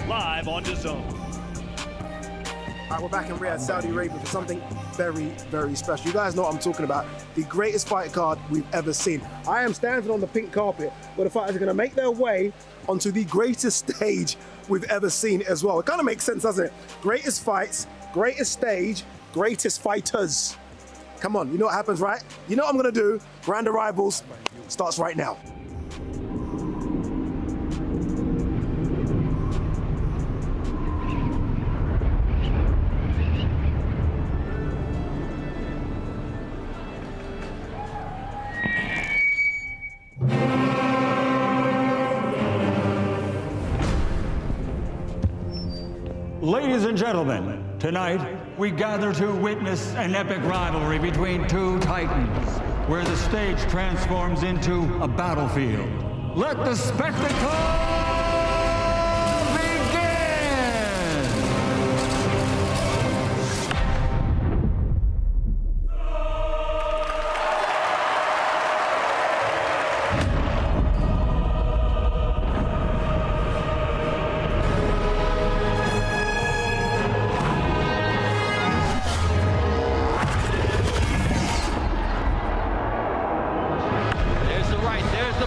Live on DAZN. All right, we're back in Riyadh, Saudi Arabia for something very, very special. You guys know what I'm talking about. The greatest fight card we've ever seen. I am standing on the pink carpet where the fighters are going to make their way onto the greatest stage we've ever seen as well. It kind of makes sense, doesn't it? Greatest fights, greatest stage, greatest fighters. Come on, you know what happens, right? You know what I'm going to do. Grand Arrivals starts right now. Ladies and gentlemen, tonight we gather to witness an epic rivalry between two titans, where the stage transforms into a battlefield. Let the spectacle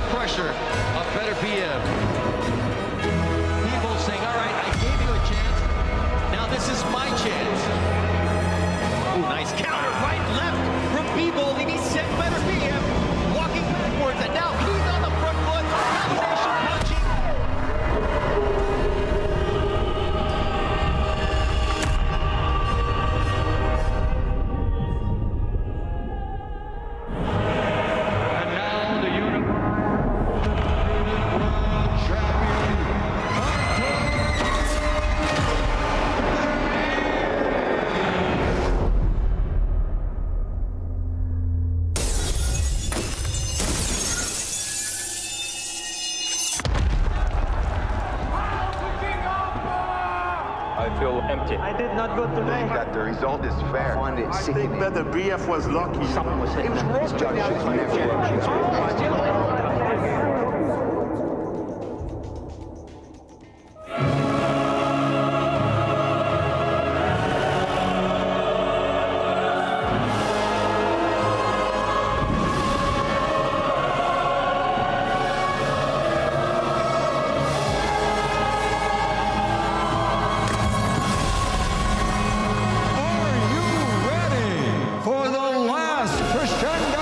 pressure of Beterbiev. Bivol saying, all right, I gave you a chance. Now this is my chance. Ooh, nice counter, right, left from Bivol, and he sent Beterbiev walking backwards, and now he's on the front foot. Combination punching. I feel empty. I did not go today. That the result is fair. I think Beterbiev was lucky. Something was hitting him. His judges Last Crescendo!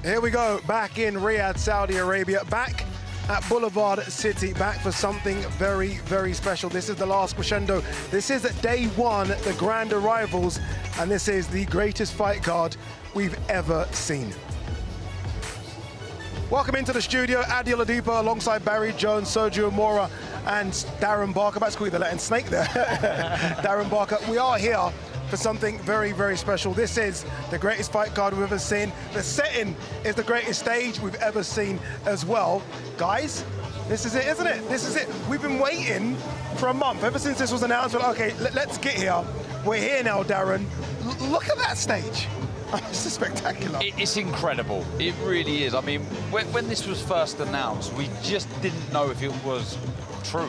Here we go, back in Riyadh, Saudi Arabia, back at Boulevard City, back for something very, very special. This is the Last Crescendo. This is day one, the Grand Arrivals, and this is the greatest fight card we've ever seen. Welcome into the studio, Adi Oladipo alongside Barry Jones, Sergio Mora, and Darren Barker. About to call you the Latin snake there. Darren Barker. We are here for something very, very special. This is the greatest fight card we've ever seen. The setting is the greatest stage we've ever seen as well. Guys, this is it, isn't it? This is it. We've been waiting for a month, ever since this was announced. Okay, let's get here. We're here now, Darren. Look at that stage. This is spectacular. It's incredible. It really is. I mean, when this was first announced, we just didn't know if it was true.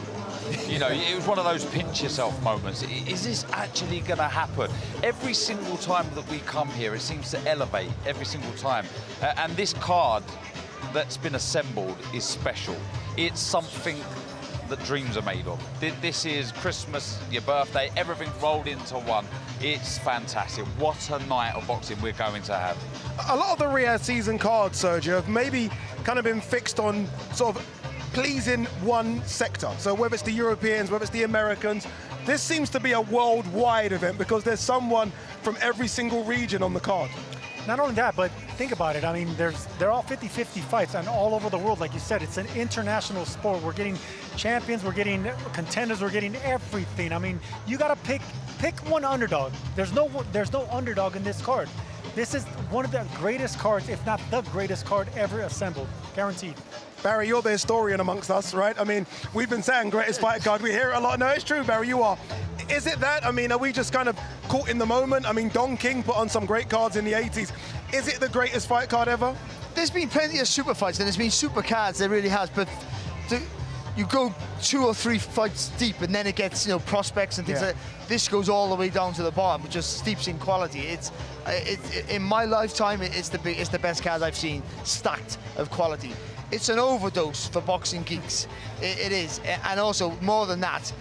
You know, it was one of those pinch yourself moments. Is this actually going to happen? Every single time that we come here, it seems to elevate every single time. And this card that's been assembled is special. It's something that dreams are made of. This is Christmas, your birthday, everything rolled into one. It's fantastic. What a night of boxing we're going to have. A lot of the Riyadh season cards, Sergio, have maybe kind of been fixed on sort of pleasing one sector. So whether it's the Europeans, whether it's the Americans, this seems to be a worldwide event because there's someone from every single region on the card. Not only that, but think about it. I mean, they're all 50-50 fights, and all over the world, like you said, it's an international sport. We're getting champions, we're getting contenders, we're getting everything. I mean, you got to pick one underdog. There's no underdog in this card. This is one of the greatest cards, if not the greatest card ever assembled, guaranteed. Barry, you're the historian amongst us, right? I mean, we've been saying greatest fighter card. We hear it a lot. No, it's true, Barry, you are. Is it that? I mean, are we just kind of caught in the moment? I mean, Don King put on some great cards in the 80s. Is it the greatest fight card ever? There's been plenty of super fights, and there's been super cards, there really has, but you go 2 or 3 fights deep, and then it gets, you know, prospects and things like that. This goes all the way down to the bottom, which just steeps in quality. It's in my lifetime, it's the best card I've seen, stacked of quality. It's an overdose for boxing geeks. It is, and also more than that,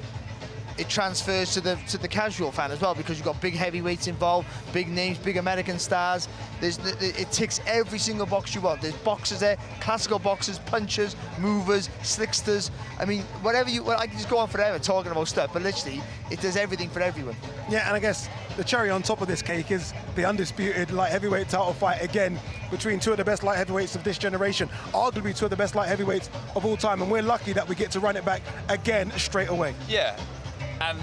it transfers to the casual fan as well, because you've got big heavyweights involved, big names, big American stars. It ticks every single box you want. There's boxers there, classical boxers, punchers, movers, slicksters. I mean, whatever I can just go on forever talking about stuff, but literally, it does everything for everyone. Yeah, and I guess the cherry on top of this cake is the undisputed light heavyweight title fight again between 2 of the best light heavyweights of this generation, arguably 2 of the best light heavyweights of all time, and we're lucky that we get to run it back again straight away. Yeah.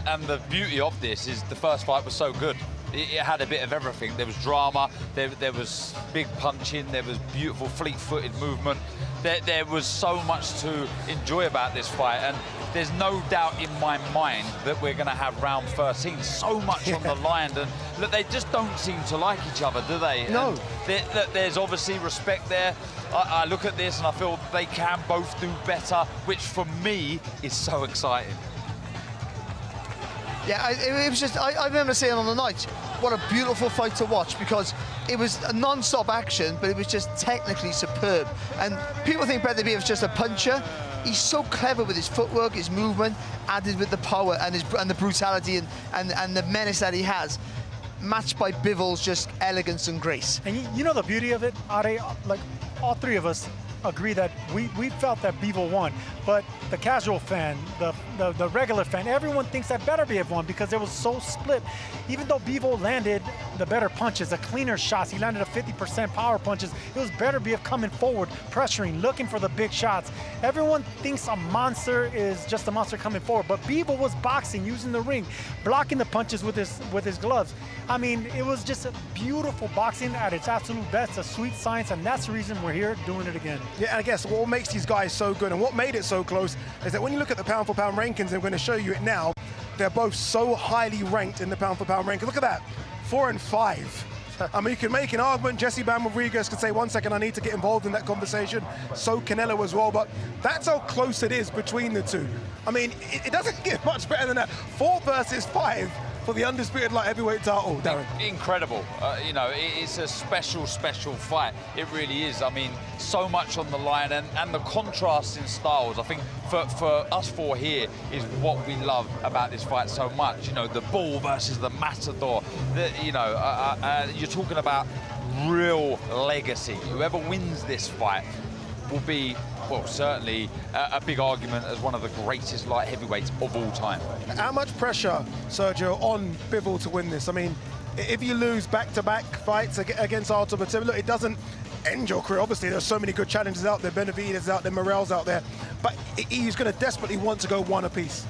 And the beauty of this is the first fight was so good. It had a bit of everything. There was drama, there was big punching, there was beautiful fleet-footed movement. There was so much to enjoy about this fight, and there's no doubt in my mind that we're going to have round 13. So much on the line, and look, they just don't seem to like each other, do they? No. And there's obviously respect there. I look at this and I feel they can both do better, which for me is so exciting. Yeah, it was just, I remember saying on the night, what a beautiful fight to watch, because it was a non-stop action, but it was just technically superb. And people think Beterbiev is just a puncher. He's so clever with his footwork, his movement, added with the power and the brutality and the menace that he has, matched by Bivol's just elegance and grace. And you know the beauty of it, Ade, like all 3 of us agree that we felt that Bivol won, but the casual fan, the regular fan, everyone thinks that Beterbiev won because it was so split. Even though Bivol landed the better punches, the cleaner shots, he landed a 50% power punches, it was Beterbiev coming forward, pressuring, looking for the big shots. Everyone thinks a monster is just a monster coming forward, but Bivol was boxing, using the ring, blocking the punches with his gloves. I mean, it was just a beautiful boxing at its absolute best, a sweet science, and that's the reason we're here doing it again. Yeah, and I guess what makes these guys so good and what made it so close is that when you look at the pound-for-pound rankings, and we're going to show you it now, they're both so highly ranked in the pound-for-pound rankings. Look at that, 4 and 5. I mean, you can make an argument. Jesse Bam Rodriguez could say, 1 second, I need to get involved in that conversation. So Canelo as well, but that's how close it is between the 2. I mean, it doesn't get much better than that. 4 versus 5 for the undisputed light heavyweight title, Darren. Incredible. You know, it's a special fight. It really is. I mean, so much on the line, and the contrast in styles, I think for us 4 here is what we love about this fight so much. You know, the bull versus the matador. You're talking about real legacy. Whoever wins this fight will be, well, certainly a big argument as one of the greatest light heavyweights of all time. How much pressure, Sergio, on Bivol to win this? I mean, if you lose back-to-back fights against Artur Beterbiev, look, it doesn't end your career. Obviously, there's so many good challenges out there. Benavidez out there, Morrell's out there, but he's going to desperately want to go 1 apiece.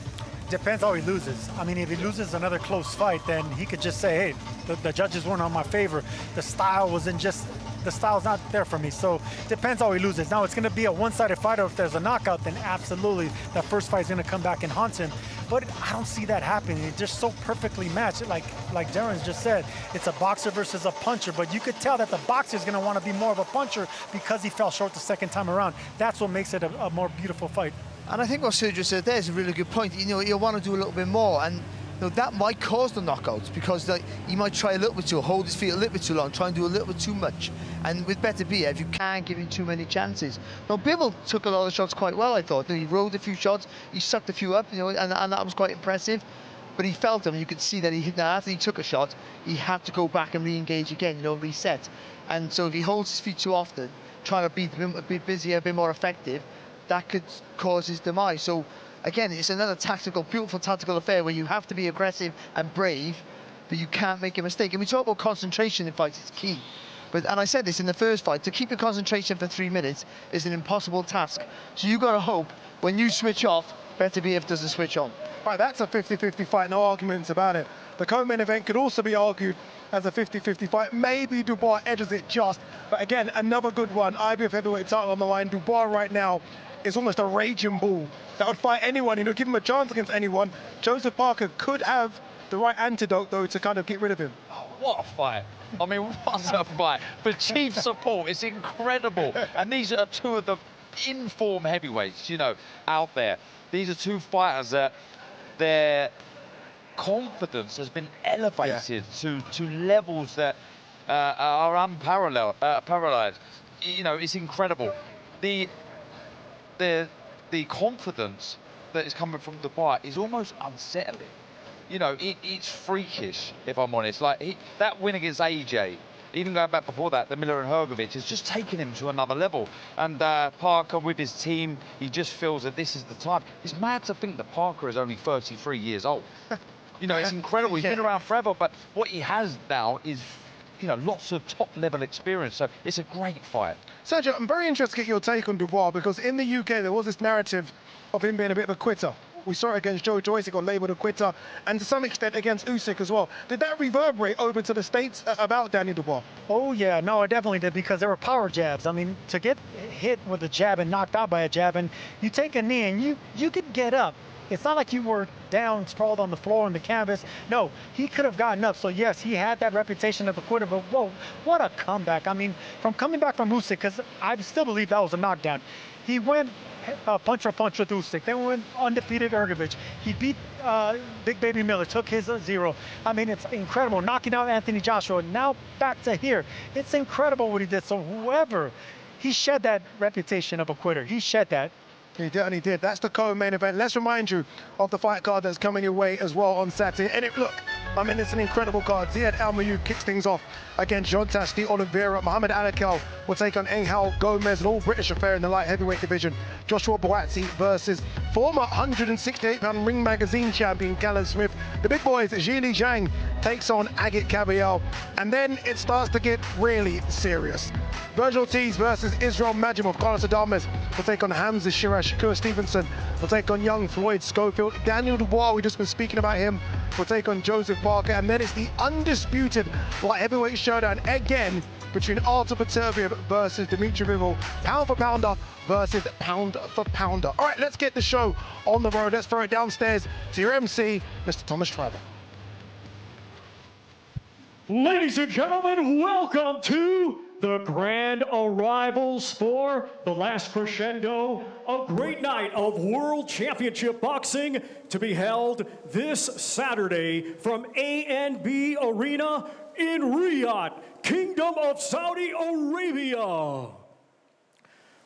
Depends how he loses. I mean, if he loses another close fight, then he could just say, hey, the judges weren't on my favor. The style wasn't just, the style's not there for me. So depends how he loses. Now, it's going to be a one-sided fight, or if there's a knockout, then absolutely that first fight's going to come back and haunt him. But I don't see that happening. It's just so perfectly matched. Like Darren just said, it's a boxer versus a puncher, but you could tell that the boxer is going to want to be more of a puncher because he fell short the second time around. That's what makes it a more beautiful fight. And I think what Sergio said there is a really good point. You know, you'll want to do a little bit more, and you know, that might cause the knockouts, because he might try a little bit too, hold his feet a little bit too long, try and do a little bit too much. And with Beterbiev, you can't give him too many chances. Now, Bivol took a lot of shots quite well, I thought. He rolled a few shots, he sucked a few up, you know, and that was quite impressive. But he felt them. You could see that after he took a shot, he had to go back and re-engage again, you know, reset. And so if he holds his feet too often, trying to be a bit busier, a bit more effective, that could cause his demise. So again, it's another beautiful tactical affair where you have to be aggressive and brave, but you can't make a mistake. And we talk about concentration in fights, it's key. And I said this in the first fight, to keep your concentration for 3 minutes is an impossible task. So you got to hope when you switch off, Beterbiev doesn't switch on. Right, that's a 50-50 fight, no arguments about it. The co-main event could also be argued as a 50-50 fight. Maybe Dubois edges it just, but again, another good one. IBF heavyweight title on the line. Dubois right now is almost a raging bull that would fight anyone, you know, give him a chance against anyone. Joseph Parker could have the right antidote, though, to kind of get rid of him. What a fight. I mean, what a fight. For chief support, it's incredible. And these are two of the in-form heavyweights, you know, out there. These are two fighters that their confidence has been elevated to levels that are unparalleled. You know, it's incredible. The confidence that is coming from Dubois is almost unsettling. You know, it's freakish, if I'm honest. Like, that win against AJ, even going back before that, the Miller and Hrgovic, has just taken him to another level. And Parker, with his team, he just feels that this is the time. It's mad to think that Parker is only 33 years old. You know, it's incredible. He's been around forever, but what he has now is, you know, lots of top-level experience. So it's a great fight. Sergio, I'm very interested to get your take on Dubois, because in the UK, there was this narrative of him being a bit of a quitter. We saw it against Joe Joyce, he got labelled a quitter, and to some extent against Usyk as well. Did that reverberate over to the States about Daniel Dubois? Oh yeah, no, it definitely did, because there were power jabs. I mean, to get hit with a jab and knocked out by a jab, and you take a knee and you could get up. It's not like you were down, sprawled on the floor on the canvas. No, he could have gotten up. So yes, he had that reputation of a quitter, but whoa, what a comeback. I mean, from coming back from Usyk, because I still believe that was a knockdown. He went punch for punch with Usyk. Then went undefeated Hrgovic. He beat Big Baby Miller, took his 0. I mean, it's incredible. Knocking out Anthony Joshua. Now back to here. It's incredible what he did. So whoever, he shed that reputation of a quitter. He shed that. He definitely did. That's the co-main event. Let's remind you of the fight card that's coming your way as well on Saturday. And look, I mean, it's an incredible card. Ziad Al-Mayyoub kicks things off against Jontas de Oliveira. Mohamed Alakal will take on Angel Gomez, an all-British affair in the light heavyweight division. Joshua Buatsi versus former 168-pound Ring Magazine champion Callum Smith. The big boys, Zhili Zhang takes on Agit Kabayel. And then it starts to get really serious. Virgil Ortiz versus Israel Majimov. Carlos Adames will take on Hamza Shirash. Shakur Stevenson will take on young Floyd Schofield. Daniel Dubois, we've just been speaking about him, will take on Joseph Parker. And then it's the undisputed light heavyweight showdown again between Artur Beterbiev versus Dmitry Bivol. Pound for pounder versus pound for pounder. All right, let's get the show on the road. Let's throw it downstairs to your MC, Mr. Thomas Trevor. Ladies and gentlemen, welcome to the grand arrivals for the Last Crescendo, a great night of World Championship Boxing to be held this Saturday from A&B Arena in Riyadh, Kingdom of Saudi Arabia.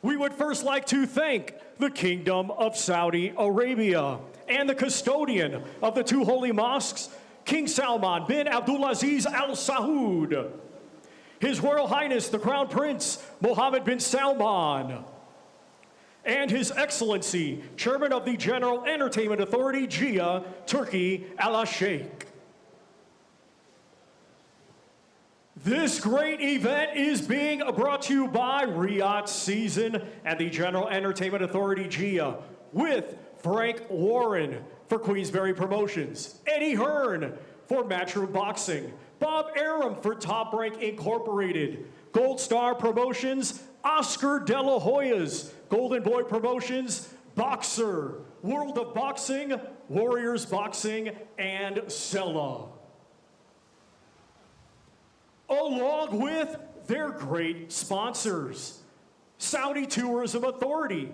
We would first like to thank the Kingdom of Saudi Arabia and the custodian of the two holy mosques, King Salman bin Abdulaziz Al Saud, His Royal Highness the Crown Prince Mohammed bin Salman, and His Excellency Chairman of the General Entertainment Authority, GIA, Turkey, Al Sheikh. This great event is being brought to you by Riyadh Season and the General Entertainment Authority, GIA, with Frank Warren for Queensberry Promotions, Eddie Hearn for Matchroom Boxing, Bob Aram for Top Rank Incorporated, Gold Star Promotions, Oscar De La Hoya's, Golden Boy Promotions, Boxer, World of Boxing, Warriors Boxing, and Sella. Along with their great sponsors, Saudi Tourism Authority,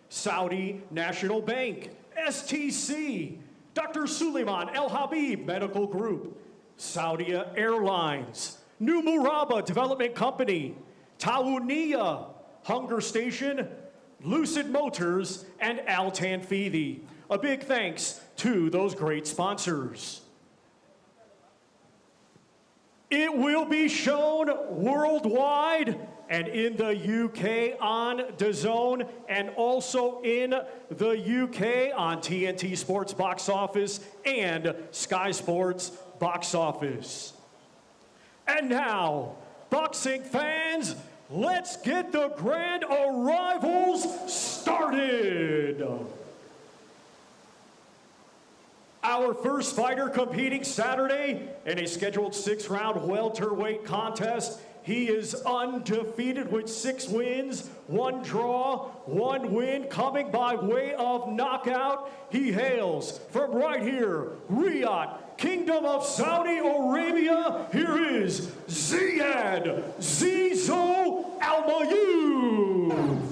Saudi National Bank, STC, Dr. Suleiman El Habib Medical Group, Saudia Airlines, New Muraba Development Company, Tawuniya, Hunger Station, Lucid Motors, and Al Tanfidi. A big thanks to those great sponsors. It will be shown worldwide and in the UK on DAZN, and also in the UK on TNT Sports Box Office and Sky Sports Box Office. And now, boxing fans, let's get the grand arrivals started. Our Our first fighter competing Saturday in a scheduled 6-round welterweight contest. He is undefeated with 6 wins, 1 draw, 1 win, coming by way of knockout. He hails from right here, Riyadh, Kingdom of Saudi Arabia. Here is Ziad Zizo Al-Mayyouf.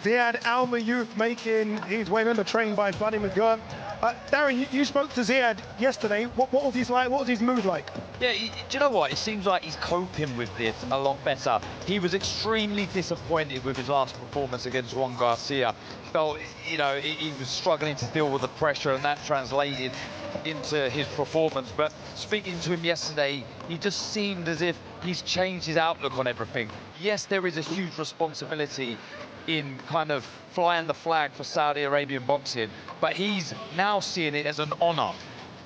Ziad Al-Mayyouf making his way under, trained by Vladimir Gur. Darren, you spoke to Ziad yesterday. What was his like? What was his mood like? Yeah, do you know what? It seems like he's coping with this a lot better. He was extremely disappointed with his last performance against Juan Garcia. Felt, you know, he was struggling to deal with the pressure, and that translated into his performance. But speaking to him yesterday, he just seemed as if he's changed his outlook on everything. Yes, there is a huge responsibility in kind of flying the flag for Saudi Arabian boxing, but he's now seeing it as an honor.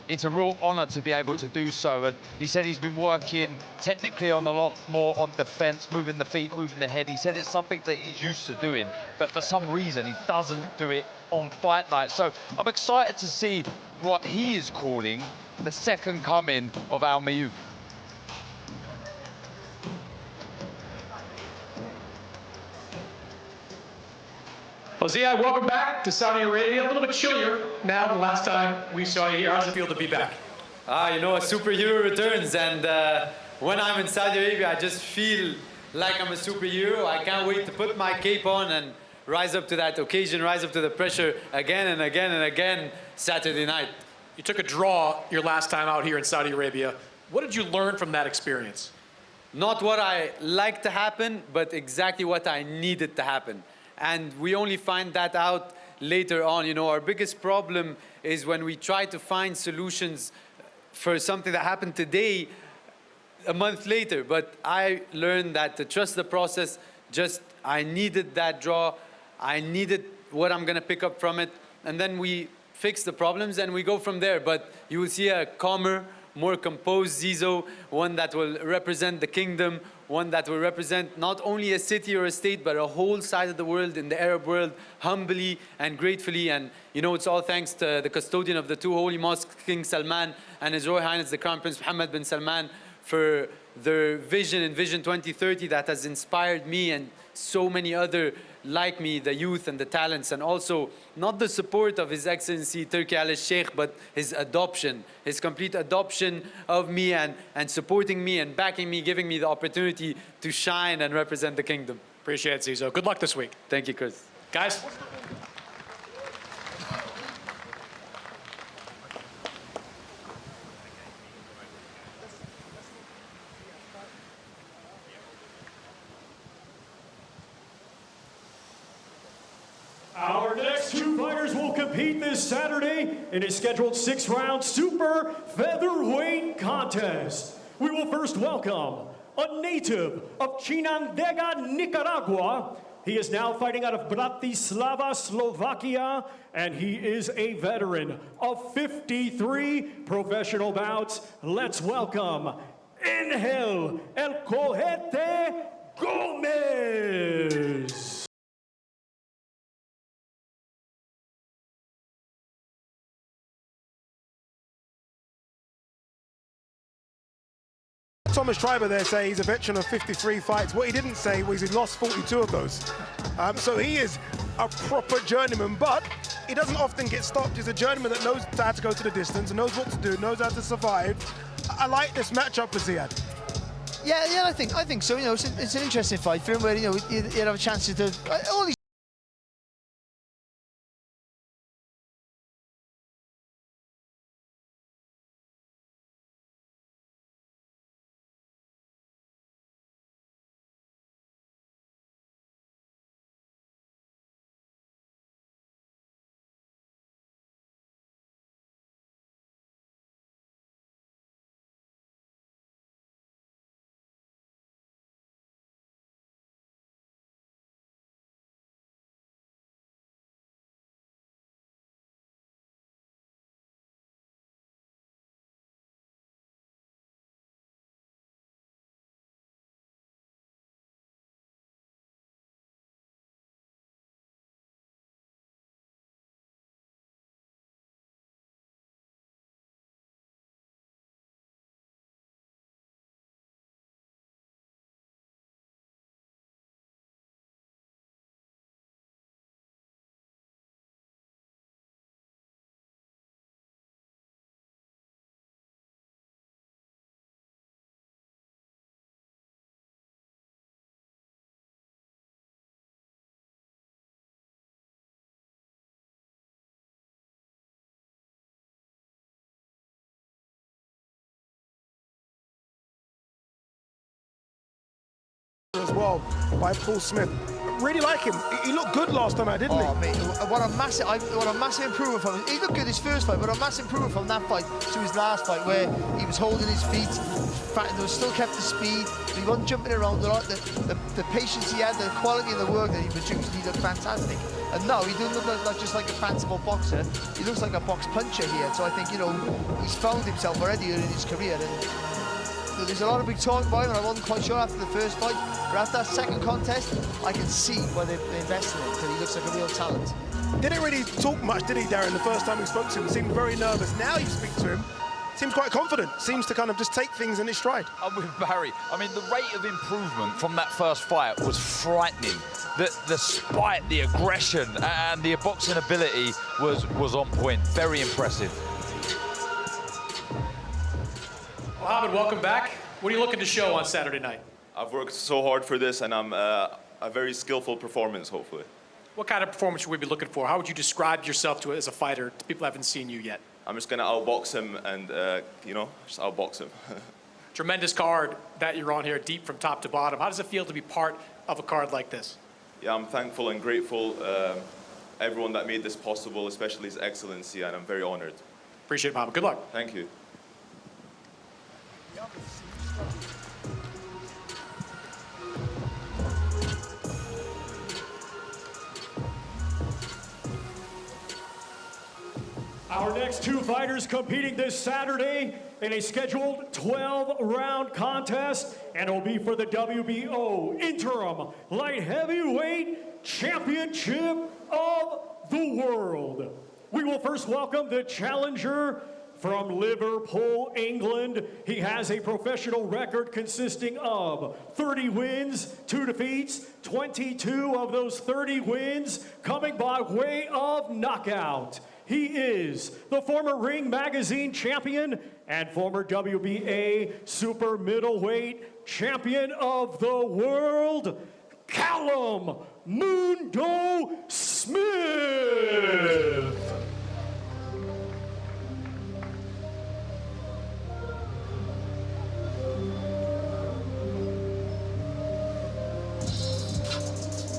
It's a real honor to be able to do so. And he said he's been working technically on a lot more on defense, moving the feet, moving the head. He said it's something that he's used to doing, but for some reason he doesn't do it on fight night. So I'm excited to see what he is calling the second coming of Al-Mayyouf. Well, Ziad, welcome back to Saudi Arabia. A little bit chillier now than last time we saw you here. How does it feel to be back? You know, a superhero returns, and when I'm in Saudi Arabia, I just feel like I'm a superhero. I can't wait to put my cape on and rise up to that occasion, rise up to the pressure again and again and again Saturday night. You took a draw your last time out here in Saudi Arabia. What did you learn from that experience? Not what I liked to happen, but exactly what I needed to happen. And we only find that out later on. You know, our biggest problem is when we try to find solutions for something that happened today, a month later. But I learned that to trust the process, I needed that draw. I needed what I'm gonna pick up from it. And then we fix the problems and we go from there. But you will see a calmer, more composed Zizo, one that will represent the kingdom, one that will represent not only a city or a state, but a whole side of the world, in the Arab world, humbly and gratefully. And you know, it's all thanks to the custodian of the 2 holy mosques, King Salman, and His Royal Highness the Crown Prince Mohammed bin Salman, for their vision in Vision 2030 that has inspired me and so many other like me, the youth and the talents, and also not the support of His Excellency Turki al-Sheikh, but his adoption, his complete adoption of me and supporting me and backing me, giving me the opportunity to shine and represent the kingdom. Appreciate it, Zizo. Good luck this week. Thank you, Chris. Guys. Our next 2 fighters will compete this Saturday in a scheduled 6-round super featherweight contest. We will first welcome a native of Chinandega, Nicaragua. He is now fighting out of Bratislava, Slovakia, and he is a veteran of 53 professional bouts. Let's welcome Angel El Cohete Gomez. Thomas Schreiber there say he's a veteran of 53 fights. What he didn't say was he lost 42 of those. So he is a proper journeyman, but he doesn't often get stopped. He's a journeyman that knows how to go to the distance and knows what to do, knows how to survive. I like this matchup for Ziad. Yeah, I think so. You know, it's an interesting fight for him where, you know, he'd have a chance to all these as well by Paul Smith. Really like him. He looked good last time out, didn't he? Oh, mate, what a massive improvement from him. He looked good his first fight, but a massive improvement from that fight to his last fight, where he was holding his feet, still kept the speed, he wasn't jumping around a lot. The patience he had, the quality of the work that he produced, he looked fantastic. And now he doesn't look like just like a fanciful boxer. He looks like a box puncher here. So I think, you know, he's found himself already in his career. And there's a lot of big talk about him, and I wasn't quite sure after the first fight, but after that second contest, I can see why they invested in him, because he looks like a real talent. Didn't really talk much, did he, Darren, the first time we spoke to him? He seemed very nervous. Now you speak to him, seems quite confident, seems to kind of just take things in his stride. I'm with Barry. I mean, the rate of improvement from that first fight was frightening. The spite, the aggression, and the boxing ability was on point. Very impressive. Mohammed, welcome back. What are you looking to show on Saturday night? I've worked so hard for this, and I'm a very skillful performance, hopefully. What kind of performance should we be looking for? How would you describe yourself to as a fighter to people who haven't seen you yet? I'm just going to outbox him and, just outbox him. Tremendous card that you're on here, deep from top to bottom. How does it feel to be part of a card like this? Yeah, I'm thankful and grateful. Everyone that made this possible, especially His Excellency, and I'm very honored. Appreciate it, Mohammed. Good luck. Thank you. Our next two fighters competing this Saturday in a scheduled 12-round contest, and it'll be for the WBO Interim Light Heavyweight Championship of the World. We will first welcome the challenger from Liverpool, England. He has a professional record consisting of 30 wins, 2 defeats, 22 of those 30 wins coming by way of knockout. He is the former Ring Magazine champion and former WBA super middleweight champion of the world, Callum Mundo Smith.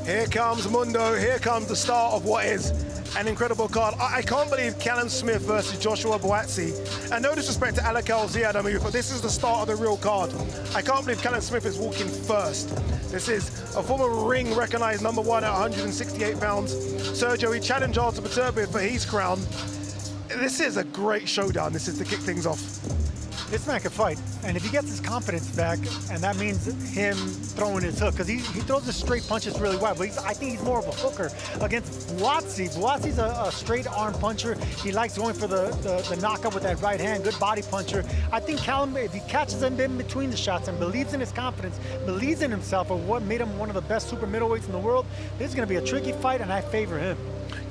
Here comes Mundo, here comes the start of what is an incredible card. I can't believe Callum Smith versus Joshua Buatsi. And no disrespect to Alakal Ziad, but this is the start of the real card. I can't believe Callum Smith is walking first. This is a former ring recognized #1 at 168 pounds. Sergio, he challenged Artur Beterbiev for his crown. This is a great showdown. This is to kick things off. This man can fight, and if he gets his confidence back, and that means him throwing his hook, because he throws the straight punches really well, but I think he's more of a hooker against Buatsi. Buatsi's a straight arm puncher. He likes going for the knockout with that right hand, good body puncher. I think Callum, if he catches him in between the shots and believes in his confidence, believes in himself, or what made him one of the best super middleweights in the world, this is going to be a tricky fight, and I favor him.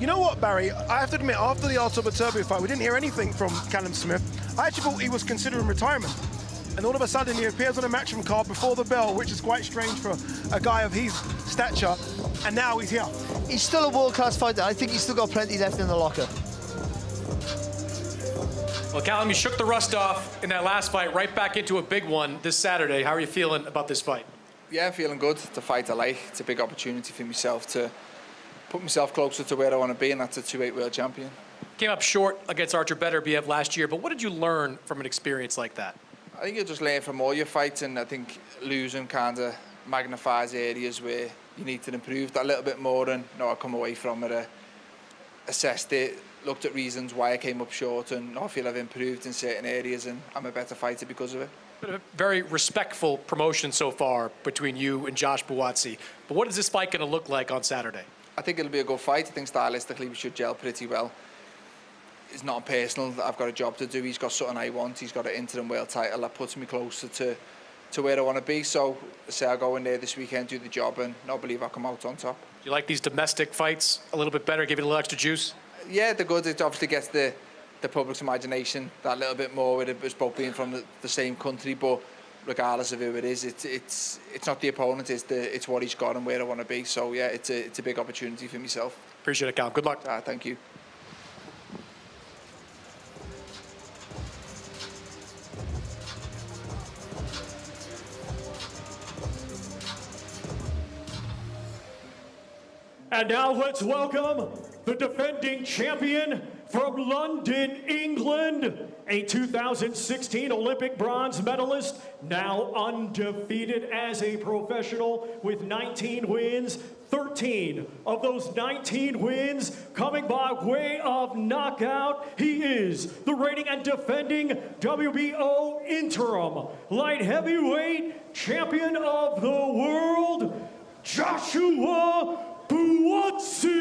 You know what, Barry? I have to admit, after the Artur Beterbiev fight, we didn't hear anything from Callum Smith. I actually thought he was considering retirement. And all of a sudden, he appears on a matchroom card before the bell, which is quite strange for a guy of his stature. And now he's here. He's still a world-class fighter. I think he's still got plenty left in the locker. Well, Callum, you shook the rust off in that last fight, right back into a big one this Saturday. How are you feeling about this fight? Yeah, feeling good. It's a fight I like. It's a big opportunity for myself to put myself closer to where I want to be, and that's a 2-weight world champion. Came up short against Artur Beterbiev last year, but what did you learn from an experience like that? I think you just learn from all your fights, and I think losing kind of magnifies areas where you need to improve that a little bit more. And I come away from it, assessed it, looked at reasons why I came up short, and I feel I've improved in certain areas, and I'm a better fighter because of it. Been a very respectful promotion so far between you and Josh Buatsi. But what is this fight going to look like on Saturday? I think it'll be a good fight. I think stylistically we should gel pretty well. It's not personal. I've got a job to do. He's got something I want. He's got an interim world title that puts me closer to where I want to be. So say I go in there this weekend, do the job, and I believe I'll come out on top. Do you like these domestic fights a little bit better, give it a little extra juice? Yeah, they're good. It obviously gets the public's imagination that little bit more with it, both being from the same country, but regardless of who it is, it's not the opponent, it's what he's got and where I want to be. So yeah, it's a big opportunity for myself. Appreciate it, Cal. Good luck. Thank you. And now let's welcome the defending champion from London, England, a 2016 Olympic bronze medalist, now undefeated as a professional with 19 wins. 13 of those 19 wins coming by way of knockout. He is the reigning and defending WBO interim light heavyweight champion of the world, Joshua Buatsi.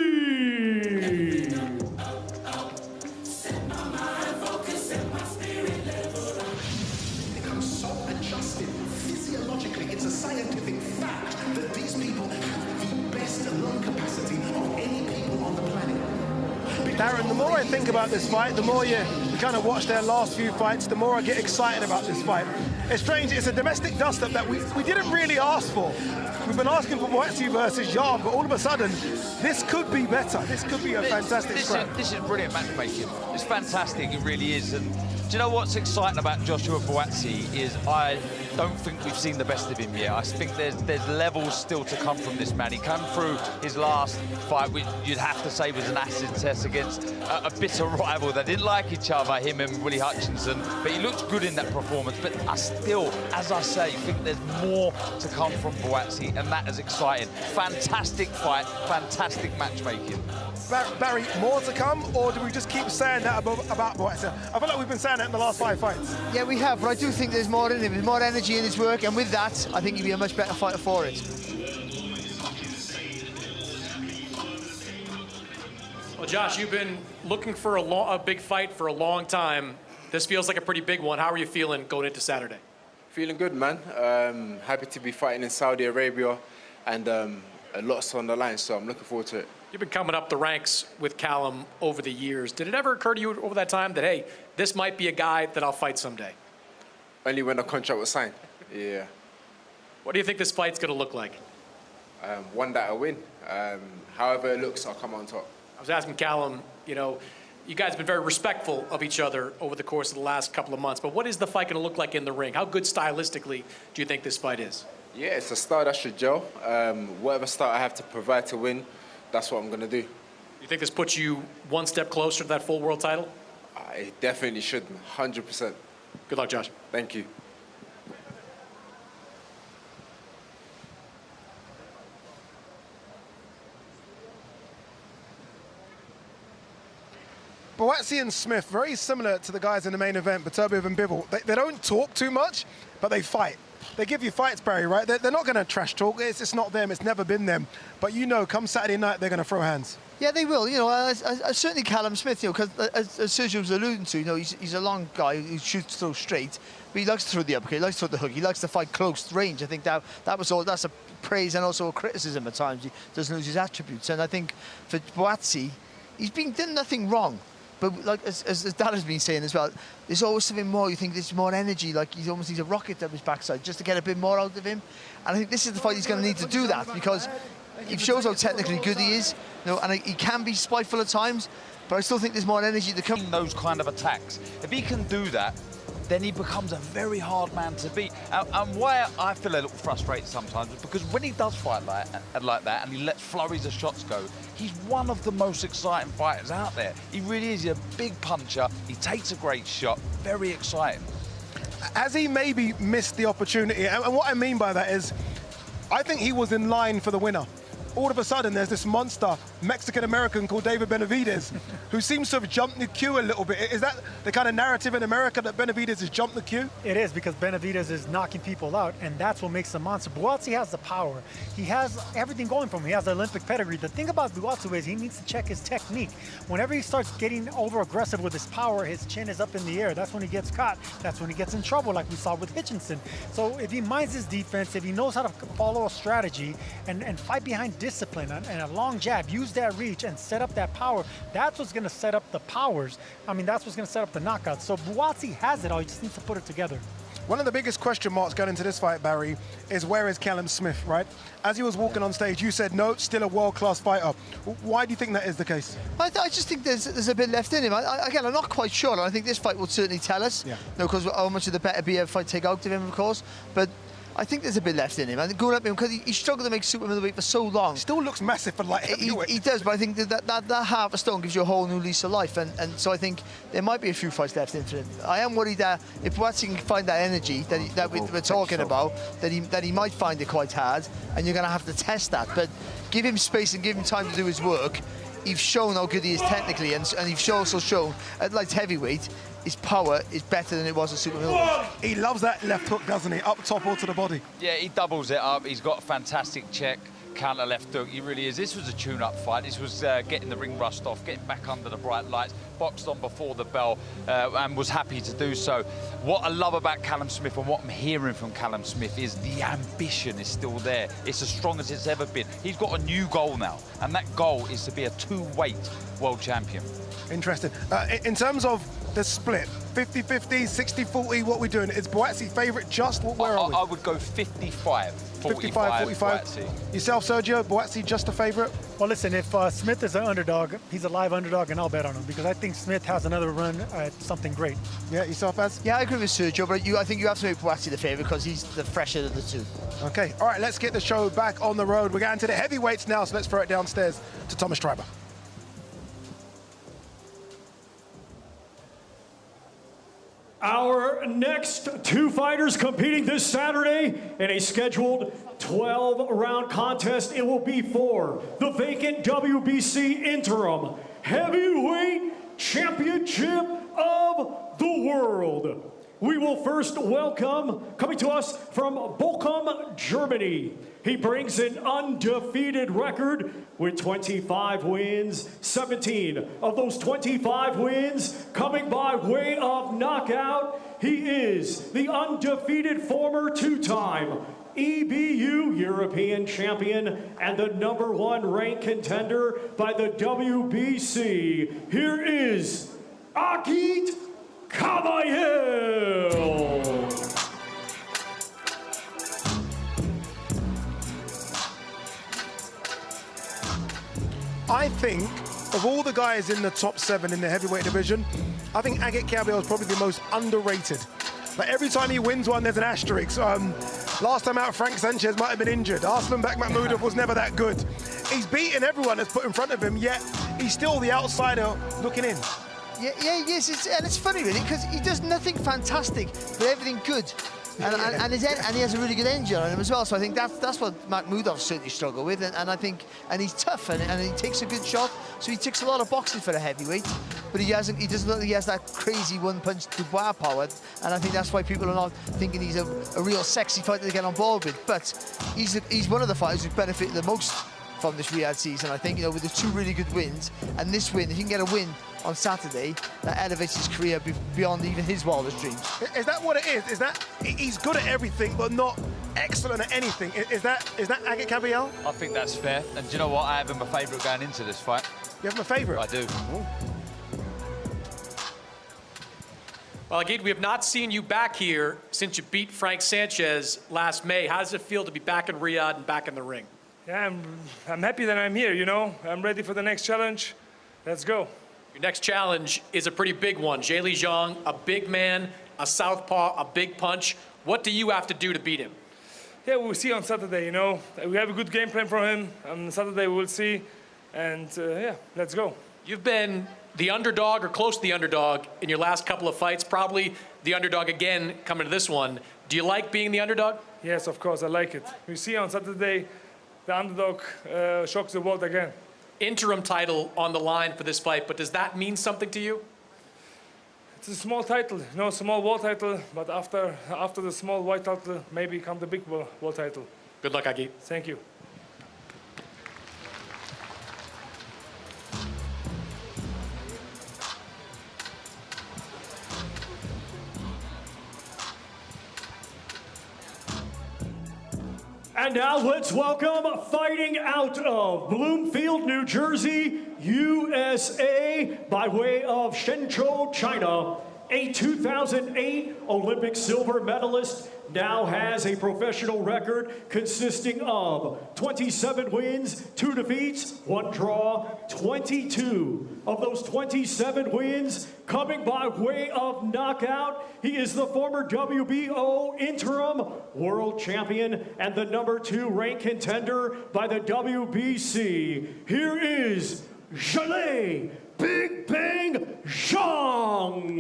Become so adjusted physiologically. It's a scientific fact that these people have the best lung capacity of any people on the planet. Darren, the more I think about this fight, the more you kind of watch their last few fights, the more I get excited about this fight. It's strange, it's a domestic dust-up that we didn't really ask for. We've been asking for Buatsi versus Yard, but all of a sudden, this could be better. This could be a fantastic scrap. This is brilliant matchmaking. It's fantastic, it really is. And do you know what's exciting about Joshua Buatsi is I don't think we've seen the best of him yet. I think there's levels still to come from this man. He came through his last fight, which you'd have to say was an acid test against a bitter rival. They didn't like each other, him and Willie Hutchinson, but he looked good in that performance. But I still, as I say, think there's more to come from Buatsi, and that is exciting. Fantastic fight, fantastic matchmaking. Barry, more to come, or do we just keep saying that about Buatsi? I feel like we've been saying that in the last 5 fights. Yeah, we have, but I do think there's more in him. There's more energy in his work, and with that, I think he'd be a much better fighter for it. Well, Josh, you've been looking for a big fight for a long time. This feels like a pretty big one. How are you feeling going into Saturday? Feeling good, man. Happy to be fighting in Saudi Arabia, and a lot's on the line, so I'm looking forward to it. You've been coming up the ranks with Callum over the years. Did it ever occur to you over that time that, hey, this might be a guy that I'll fight someday? Only when the contract was signed, yeah. What do you think this fight's going to look like? One that I win. However it looks, I'll come on top. I was asking Callum, you know, you guys have been very respectful of each other over the course of the last couple of months, but what is the fight going to look like in the ring? How good stylistically do you think this fight is? Yeah, it's a style that should gel. Whatever style I have to provide to win, that's what I'm going to do. You think this puts you one step closer to that full world title? It definitely should, 100%. Good luck, Josh. Thank you. Buatsi and Smith, very similar to the guys in the main event, Beterbiev and Bivol. They don't talk too much, but they fight. They give you fights, Barry, right? They're not going to trash talk. It's not them. It's never been them. But you know, come Saturday night, they're going to throw hands. Yeah, they will. You know, certainly Callum Smith, you know, because as Sergio was alluding to, you know, he's a long guy who shoots through straight, but he likes to throw the uppercut, he likes to throw the hook, he likes to fight close range. I think that was all. That's a praise and also a criticism at times. He doesn't lose his attributes. And I think for Buatsi, he's done nothing wrong. But like as Dad has been saying as well, there's always something more. You think there's more energy, like he almost needs a rocket up his backside just to get a bit more out of him. And I think this is the fight he's going to need to do that, because he shows how technically good he is, you know, and he can be spiteful at times, but I still think there's more energy to come. Those kind of attacks, if he can do that, then he becomes a very hard man to beat. And why I feel a little frustrated sometimes is because when he does fight like that and he lets flurries of shots go, he's one of the most exciting fighters out there. He really is. He's a big puncher. He takes a great shot. Very exciting. Has he maybe missed the opportunity? And what I mean by that is, I think he was in line for the winner. All of a sudden, there's this monster Mexican-American called David Benavidez, who seems to have jumped the queue a little bit. Is that the kind of narrative in America, that Benavidez has jumped the queue? It is, because Benavidez is knocking people out, and that's what makes him a monster. Buatsi has the power. He has everything going for him. He has the Olympic pedigree. The thing about Buatsi is he needs to check his technique. Whenever he starts getting over-aggressive with his power, his chin is up in the air. That's when he gets caught. That's when he gets in trouble, like we saw with Hutchinson. So if he minds his defense, if he knows how to follow a strategy and fight behind discipline and a long jab, use that reach and set up that power, that's what's going to set up the powers. I mean, that's what's going to set up the knockouts. So Buatsi has it all. He just needs to put it together. One of the biggest question marks going into this fight, Barry, is where is Callum Smith, right? As he was walking on stage, you said, no, still a world-class fighter. Why do you think that is the case? I just think there's a bit left in him. Again, I'm not quite sure. And I think this fight will certainly tell us. Yeah. No, because how much of the Beterbiev fight take out of him, of course. But I think there's a bit left in him. And going up him, because he struggled to make super middleweight for so long. Still looks massive for light heavyweight. He does, but I think that half a stone gives you a whole new lease of life. And so I think there might be a few fights left in for him. I am worried that if Buatsi can find that energy that we're talking about, that he might find it quite hard, and you're going to have to test that. But give him space and give him time to do his work. He's shown how good he is technically, and he's also shown at light heavyweight his power is better than it was at super middleweight. He loves that left hook, doesn't he? Up top or to the body. Yeah, he doubles it up. He's got a fantastic check, counter left hook. He really is. This was a tune-up fight. This was getting the ring rust off, getting back under the bright lights, boxed on before the bell, and was happy to do so. What I love about Callum Smith and what I'm hearing from Callum Smith is the ambition is still there. It's as strong as it's ever been. He's got a new goal now, and that goal is to be a two-weight world champion. Interesting. In terms of the split, 50-50, 60-40, what are we doing? Is Buatsi favourite just? Where are we? I would go 55. 55-45. Yourself, Sergio, Buatsi just a favourite? Well, listen, if Smith is an underdog, he's a live underdog, and I'll bet on him because I think Smith has another run at something great. Yeah, yourself, Az? Yeah, I agree with Sergio, but I think you have to make Buatsi the favourite because he's the fresher of the two. Okay, all right, let's get the show back on the road. We're getting to the heavyweights now, so let's throw it downstairs to Thomas Schreiber. Our next two fighters competing this Saturday in a scheduled 12-round contest. It will be for the vacant WBC interim heavyweight championship of the world. We will first welcome, coming to us from Bochum, Germany. He brings an undefeated record with 25 wins, 17 of those 25 wins coming by way of knockout. He is the undefeated former two-time EBU European champion and the #1 ranked contender by the WBC. Here is Agit Kabayel. I think of all the guys in the top 7 in the heavyweight division, I think Agit Kabayel is probably the most underrated. Like every time he wins one, there's an asterisk. Last time out, Frank Sanchez might have been injured. Arslanbek Makhmudov was never that good. He's beaten everyone that's put in front of him, yet he's still the outsider looking in. Yeah, yes, and it's funny really because he does nothing fantastic, but everything good. And he has a really good engine on him as well. So I think that's what Makhmudov certainly struggled with, and I think he's tough and he takes a good shot. So he ticks a lot of boxes for a heavyweight, but he doesn't look like he has that crazy one-punch Dubois power, and I think that's why people are not thinking he's a real sexy fighter to get on board with. But he's one of the fighters who's benefited the most from this Riyadh season. I think with the 2 really good wins and this win, if he can get a win on Saturday, that elevates his career beyond even his wildest dreams. Is that what it is? Is that he's good at everything but not excellent at anything? Is that Agit Kabayel? I think that's fair. And do you know what? I have him a favourite going into this fight. You have him a favourite? I do. Ooh. Well, Agit, we have not seen you back here since you beat Frank Sanchez last May. How does it feel to be back in Riyadh and back in the ring? Yeah, I'm happy that I'm here, I'm ready for the next challenge. Let's go. Your next challenge is a pretty big one. Zheli Zhang, a big man, a southpaw, a big punch. What do you have to do to beat him? Yeah, we'll see on Saturday, We have a good game plan for him. On Saturday, we'll see. And, yeah, let's go. You've been the underdog or close to the underdog in your last couple of fights, probably the underdog again coming to this one. Do you like being the underdog? Yes, of course, I like it. We see on Saturday, the underdog shocks the world again. Interim title on the line for this fight, but does that mean something to you? It's a small title, small world title, but after the small white title, maybe come the big world title. Good luck, Agit. Thank you. And now let's welcome, fighting out of Bloomfield, New Jersey, USA, by way of Shenzhou, China. a 2008 Olympic silver medalist, now has a professional record consisting of 27 wins, 2 defeats, 1 draw, 22 of those 27 wins coming by way of knockout. He is the former WBO interim world champion and the #2 ranked contender by the WBC. Here is Zhale Big Bang Zhang.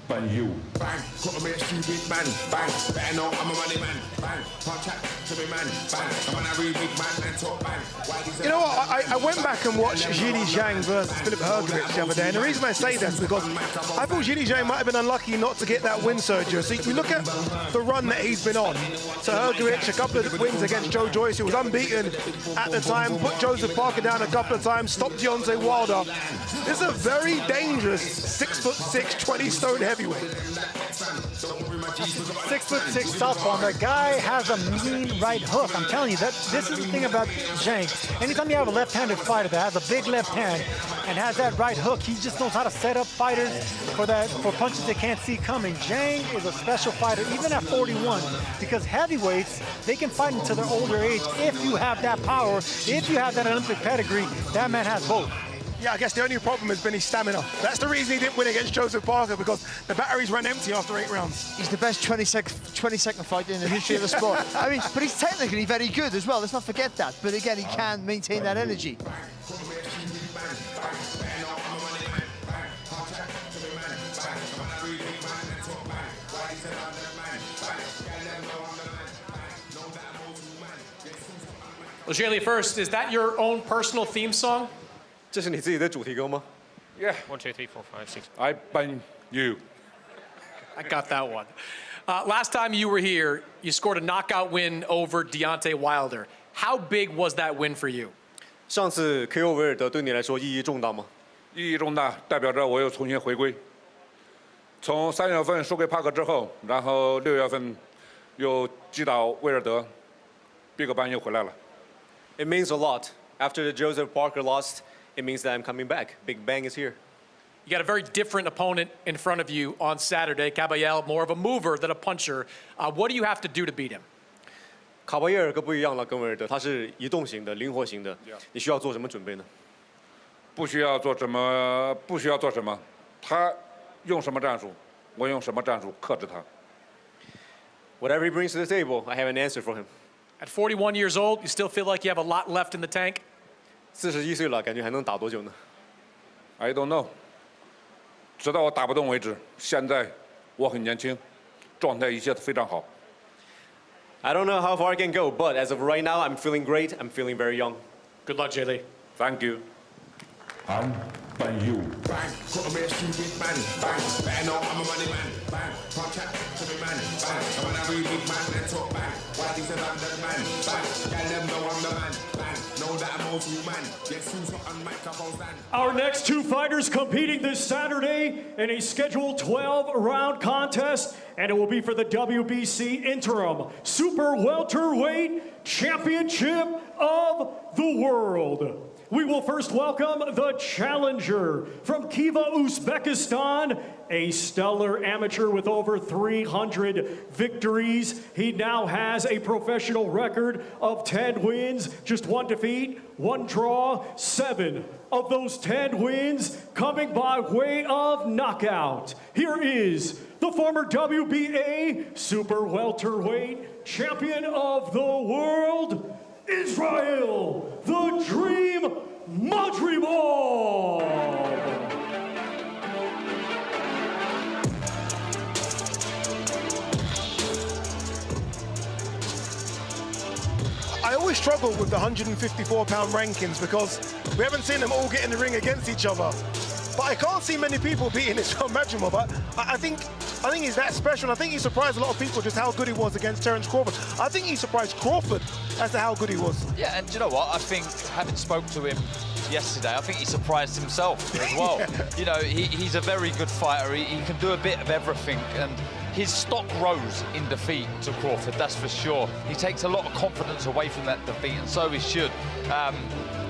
Bang you. Bang, got me a stupid man. Bang, better know I'm a money man. Bang, can't chat to me man. Bang, I'm on a real big man and talk bang. You know what, I went back and watched Zhile Zhang versus Filip Hrgovic the other day, and the reason I say that is because I thought Zhile Zhang might have been unlucky not to get that win, Sergio. So you look at the run that he's been on. So Hrgovic, a couple of wins against Joe Joyce, who was unbeaten at the time, put Joseph Parker down a couple of times, stopped Deontay Wilder. This is a very dangerous 6'6", 20-stone heavyweight. 6'6" southpaw. The guy has a mean right hook. I'm telling you, that this is the thing about Zhang. Anytime you have a left-handed fighter that has a big left hand and has that right hook, he just knows how to set up fighters for punches they can't see coming. Zhang is a special fighter, even at 41, because heavyweights, they can fight into their older age if you have that power, if you have that Olympic pedigree. That man has both. Yeah, I guess the only problem has been his stamina. That's the reason he didn't win against Joseph Parker, because the batteries ran empty after 8 rounds. He's the best 20-second fighter in the history of the sport. I mean, but he's technically very good as well. Let's not forget that. But again, he can maintain that energy. Well, Zhale, first, is that your own personal theme song? 这是你自己的主题歌吗 Yeah. 1, 2, 3, 4, 5, 6. I bang you. I got that one. Last time you were here, you scored a knockout win over Deontay Wilder. How big was that win for you? 上次 KO 维尔德对你来说意义重大吗？意义重大，代表着我又重新回归。从3月份输给帕克之后，然后6月份又击倒威尔德， Big Bang 又回来了。It means a lot. After the Joseph Parker lost, it means that I'm coming back. Big Bang is here. You got a very different opponent in front of you on Saturday. Caballero, more of a mover than a puncher. What do you have to do to beat him? 卡巴耶尔可不一样了，跟维尔德，他是移动型的、灵活型的。你需要做什么准备呢？不需要做什么，不需要做什么。他用什么战术，我用什么战术克制他。Whatever he brings to the table, I have an answer for him. At 41 years old, you still feel like you have a lot left in the tank? 41岁了，感觉还能打多久呢 ？I don't know. 直到我打不动为止。现在我很年轻，状态一切都非常好。I don't know how far I can go, but as of right now, I'm feeling great. I'm feeling very young. Good luck, Zhale. Thank you. Bang you. Bang, got me a stupid man. Bang, better know I'm a money man. Bang, can't chat to me man. Bang, I'm on a real big man and talk bang. Why he said I'm the man. Bang, tell them know I'm the man. Bang, know that I'm old man. Yes, who's not on microphone stand. Our next 2 fighters competing this Saturday in a scheduled 12-round contest, and it will be for the WBC Interim Super Welterweight Championship of the World. We will first welcome the challenger from Khiva, Uzbekistan, a stellar amateur with over 300 victories. He now has a professional record of 10 wins, just 1 defeat, 1 draw, 7 of those 10 wins coming by way of knockout. Here is the former WBA Super Welterweight Champion of the World, Israel, the Dream Madrimov. I always struggle with the 154-pound rankings because we haven't seen them all get in the ring against each other. But I can't see many people beating Israel Madrimov. But I think he's that special. And I think he surprised a lot of people just how good he was against Terence Crawford. I think he surprised Crawford as to how good he was. Yeah, and do you know what? I think, having spoke to him yesterday, I think he surprised himself as well. Yeah. You know, he's a very good fighter. He can do a bit of everything. And his stock rose in defeat to Crawford, that's for sure. He takes a lot of confidence away from that defeat, and so he should.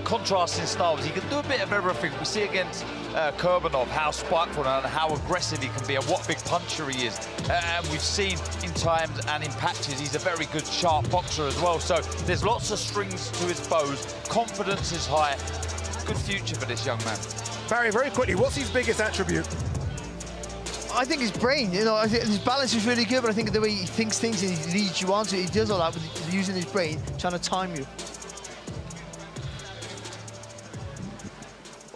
contrasting styles. He can do a bit of everything. We see against Kurbanov how spiteful and how aggressive he can be and what a big puncher he is. And we've seen in times and in patches he's a very good sharp boxer as well. So there's lots of strings to his bows. Confidence is high. Good future for this young man. Barry, very quickly, what's his biggest attribute? I think his brain, you know, I think his balance is really good, but I think the way he thinks things and he leads you on to it, he does all that with using his brain, trying to time you.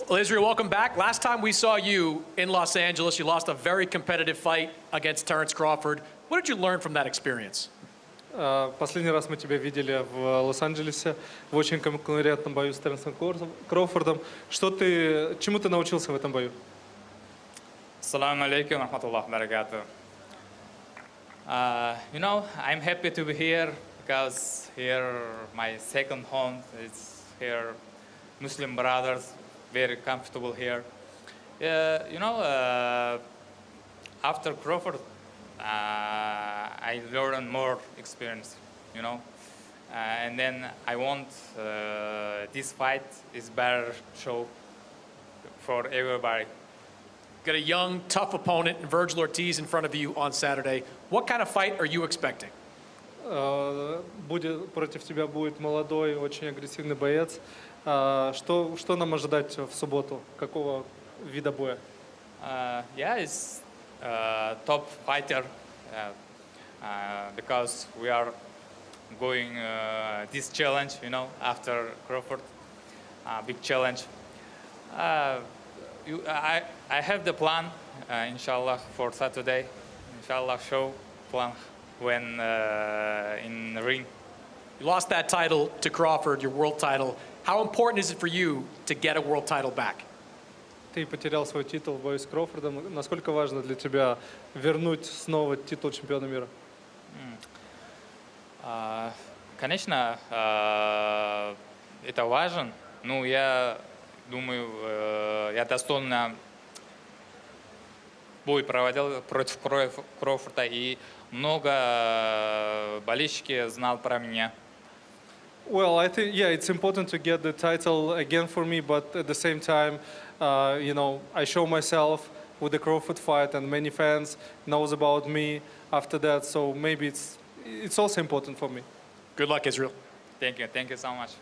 Well, Israel, welcome back. Last time we saw you in Los Angeles, you lost a very competitive fight against Terence Crawford. What did you learn from that experience? Последний раз мы тебя видели в Лос-Анджелесе в очень конкурентном бою с Теренсом Кроуфордом. Чему ты научился в этом бою? Assalamu alaikum wa rahmatullahi wa barakatuh. You know, I'm happy to be here because here my second home is here. Muslim brothers, very comfortable here. You know, after Crawford, I learned more experience, you know. And then I want this fight is better show for everybody. Got a young, tough opponent, Virgil Ortiz, in front of you on Saturday. What kind of fight are you expecting? Против тебя будет молодой, очень агрессивный боец. Что нам ожидать в субботу? Какого вида боя? Yeah, it's top fighter because we are going this challenge, you know, after Crawford, big challenge. I have the plan, inshallah, for Saturday. Inshallah, show plan when in the ring. You lost that title to Crawford, your world title. How important is it for you to get a world title back? Ты потерял свой титул в бою с Кроуфордом. Насколько важно для тебя вернуть снова титул чемпиона мира? Конечно, это важно. Ну, я думаю, я достойно бой проводил против Кроуфорда, и много болельщиков знал про меня. Well, I think, yeah, it's important to get the title again for me, but at the same time, you know, I show myself with the Crawford fight, and many fans knows about me after that, so maybe it's also important for me. Good luck, Israel. Thank you so much.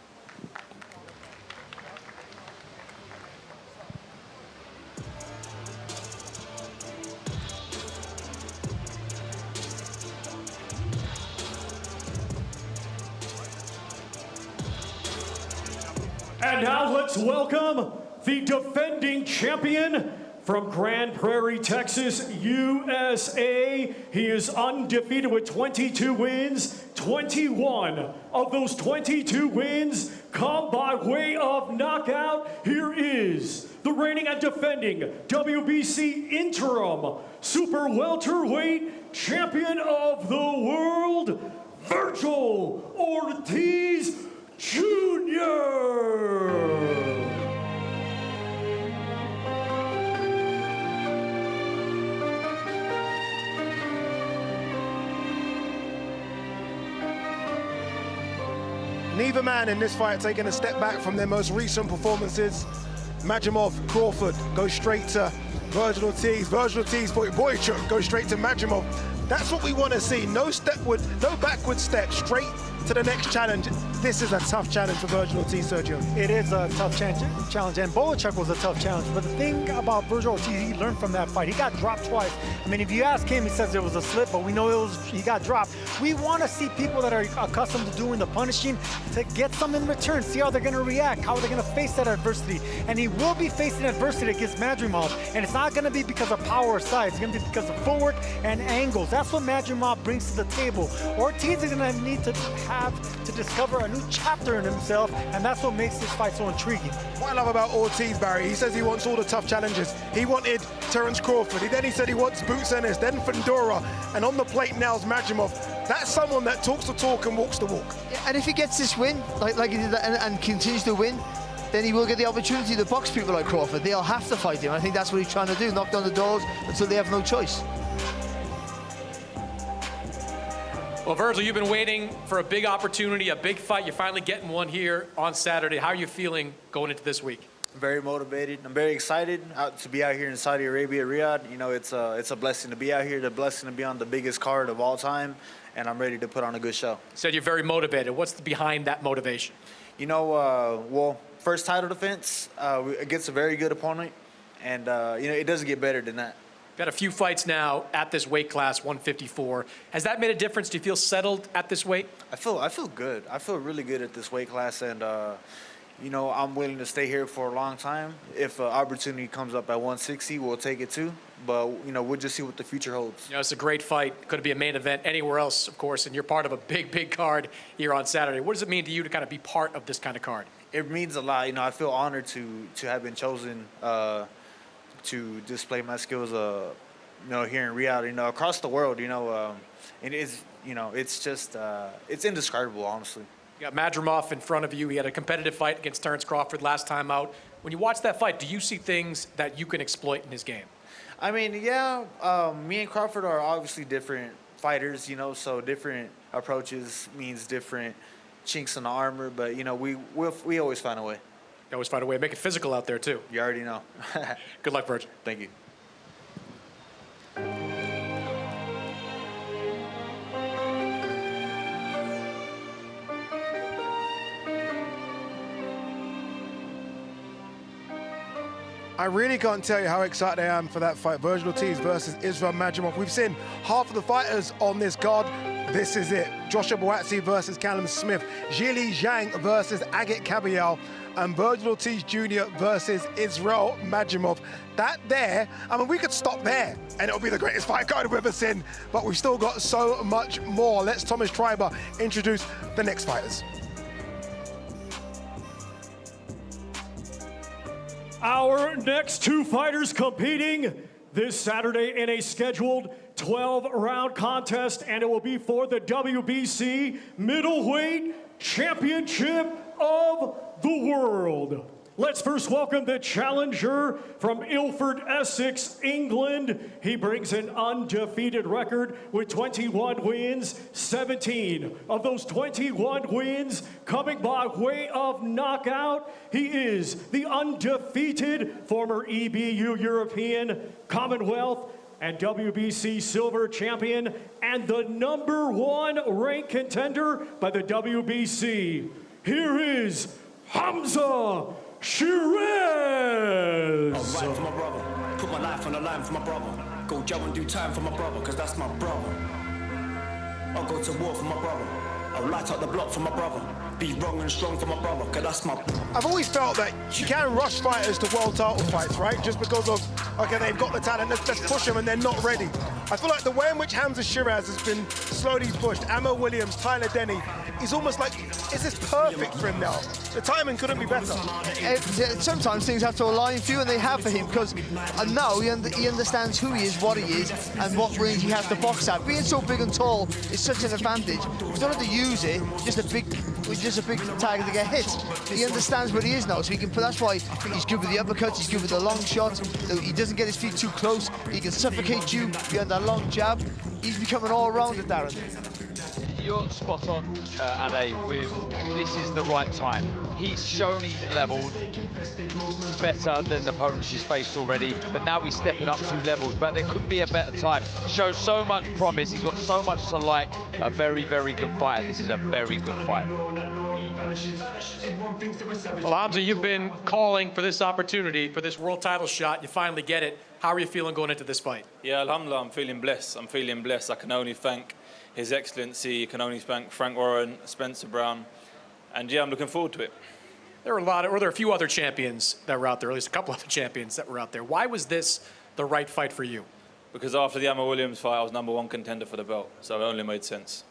And now let's welcome the defending champion from Grand Prairie, Texas, USA. He is undefeated with 22 wins. 21 of those 22 wins come by way of knockout. Here is the reigning and defending WBC interim super welterweight champion of the world, Virgil Ortiz Jr. Neither man in this fight taking a step back from their most recent performances. Majimov, Crawford, go straight to Virgil Ortiz. Virgil Ortiz, Boychuk, go straight to Majimov. That's what we want to see. No backward step, straight to the next challenge. This is a tough challenge for Virgil Ortiz, Sergio. It is a tough challenge, and Boychuk was a tough challenge. But the thing about Virgil Ortiz, he learned from that fight. He got dropped twice. I mean, if you ask him, he says it was a slip, but we know he got dropped. We want to see people that are accustomed to doing the punishing to get something in return, see how they're going to react, how they're going to face that adversity. And he will be facing adversity against Majimov, and it's not going to be because of power or size. It's going to be because of footwork and angles. That's what Majimov brings to the table. Ortiz is going to need to have to discover a new chapter in himself, and that's what makes this fight so intriguing. What I love about Ortiz, Barry, he says he wants all the tough challenges. He wanted Terence Crawford, then he said he wants Boots Ennis, then Fundora, and on the plate now is Majimov. That's someone that talks the talk and walks the walk. Yeah, and if he gets this win, like he did that, and continues to win, then he will get the opportunity to box people like Crawford. They'll have to fight him. I think that's what he's trying to do, knock down the doors until they have no choice. Well, Virgil, you've been waiting for a big opportunity, a big fight. You're finally getting one here on Saturday. How are you feeling going into this week? I'm very motivated. I'm very excited to be out here in Saudi Arabia, Riyadh. You know, it's a blessing to be out here, the blessing to be on the biggest card of all time, and I'm ready to put on a good show. You said you're very motivated. What's behind that motivation? You know, well, first title defense against a very good opponent, and you know, it doesn't get better than that. Got a few fights now at this weight class, 154. Has that made a difference? Do you feel settled at this weight? I feel good. I feel really good at this weight class, and you know, I'm willing to stay here for a long time. If an opportunity comes up at 160, we'll take it too. But you know, we'll just see what the future holds. You know, it's a great fight. Could it be a main event anywhere else, of course, and you're part of a big, big card here on Saturday. What does it mean to you to kind of be part of this kind of card? It means a lot. You know, I feel honored to have been chosen to display my skills, you know, here in Riyadh, you know, across the world, you know, and it's, you know, it's just, it's indescribable, honestly. You got Madrimov in front of you. He had a competitive fight against Terence Crawford last time out. When you watch that fight, do you see things that you can exploit in his game? I mean, yeah, me and Crawford are obviously different fighters, you know, so different approaches means different chinks in the armor, but, you know, we always find a way. You always find a way to make it physical out there, too. You already know. Good luck, Virgil. Thank you. I really can't tell you how excited I am for that fight. Virgil Ortiz versus Israel Madrimov. We've seen half of the fighters on this card. This is it. Joshua Buatsi versus Callum Smith. Zhili Zhang versus Agit Kabayel. And Virgil Ortiz Jr. versus Israel Madrimov. That there, I mean, we could stop there and it'll be the greatest fight card we've ever seen. But we've still got so much more. Let's Thomas Treiber introduce the next fighters. Our next two fighters competing this Saturday in a scheduled 12-round contest, and it will be for the WBC Middleweight Championship of the World. Let's first welcome the challenger from Ilford, Essex, England. He brings an undefeated record with 21 wins, 17 of those 21 wins coming by way of knockout. He is the undefeated former EBU European, Commonwealth, and WBC silver champion, and the #1 ranked contender by the WBC. Here is Hamza Shiraz. I'll ride for my brother, put my life on the line for my brother. Go jail and do time for my brother, cause that's my brother. I'll go to war for my brother. I'll light up the block for my brother. Be wrong and strong for my brother, cause that's my... I've always felt that you can rush fighters to world title fights, right? Just because of, okay, they've got the talent, let's push them, and they're not ready. I feel like the way in which Hamza Shiraz has been slowly pushed, Ammo Williams, Tyler Denny, is almost like, is this perfect for him now? The timing couldn't be better. Sometimes things have to align for you, and they have for him, because now he understands who he is, what he is, and what range he has to box at. Being so big and tall is such an advantage. You don't have to use it, just a big target to get hit. He understands what he is now, so he can. That's why he's good with the uppercuts, he's good with the long shots. He doesn't get his feet too close. He can suffocate you behind that long jab. He's become an all-rounder, Darren. You're spot on, Ade, with this is the right time. He's shown he's leveled better than the opponents he's faced already, but now he's stepping up 2 levels, but there could be a better time. Shows so much promise, he's got so much to like. A very, very good fight. This is a very good fight. Well, Hamza, you've been calling for this opportunity, for this world title shot. You finally get it. How are you feeling going into this fight? Yeah, alhamdulillah, I'm feeling blessed. I can only thank His Excellency, I can only thank Frank Warren, Spencer Brown, and yeah, I'm looking forward to it. There are a few other champions that were out there, at least a couple other champions that were out there. Why was this the right fight for you? Because after the Ammo Williams fight, I was #1 contender for the belt, so it only made sense.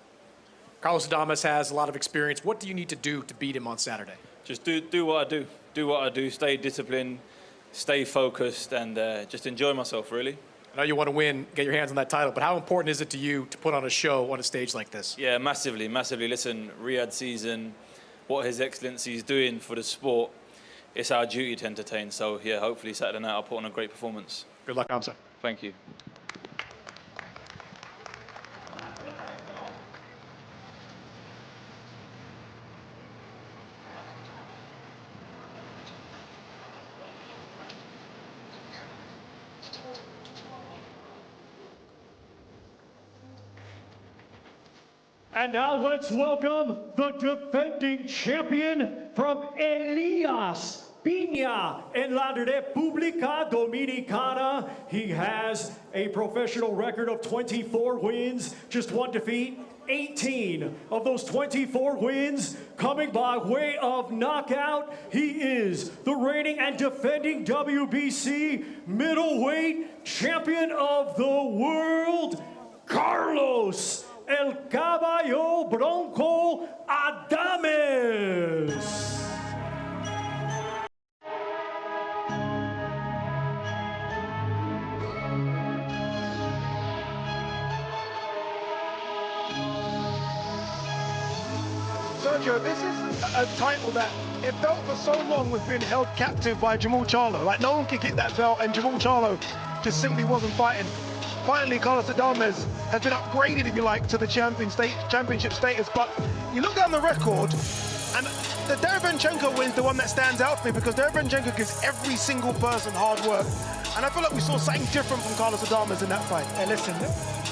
Carlos Adames has a lot of experience. What do you need to do to beat him on Saturday? Just do what I do. Do what I do, stay disciplined, stay focused, and just enjoy myself, really. I know you want to win, get your hands on that title, but how important is it to you to put on a show on a stage like this? Yeah, massively, massively. Listen, Riyadh season, what His Excellency is doing for the sport, it's our duty to entertain. So, yeah, hopefully Saturday night I'll put on a great performance. Good luck, Hamza. Thank you. And now let's welcome the defending champion from Elías Piña in la República Dominicana. He has a professional record of 24 wins, just one defeat. 18 of those 24 wins coming by way of knockout. He is the reigning and defending WBC middleweight champion of the world, Carlos El Caballo Bronco Adames. Sergio, this is a title that it felt for so long was being held captive by Jamal Charlo. Like no one could get that belt, and Jamal Charlo just simply wasn't fighting. Finally, Carlos Adames has been upgraded, if you like, to the championship status. But you look down the record, and the Derevyanchenko win's the one that stands out for me because Derevyanchenko gives every single person hard work. And I feel like we saw something different from Carlos Adames in that fight. And listen,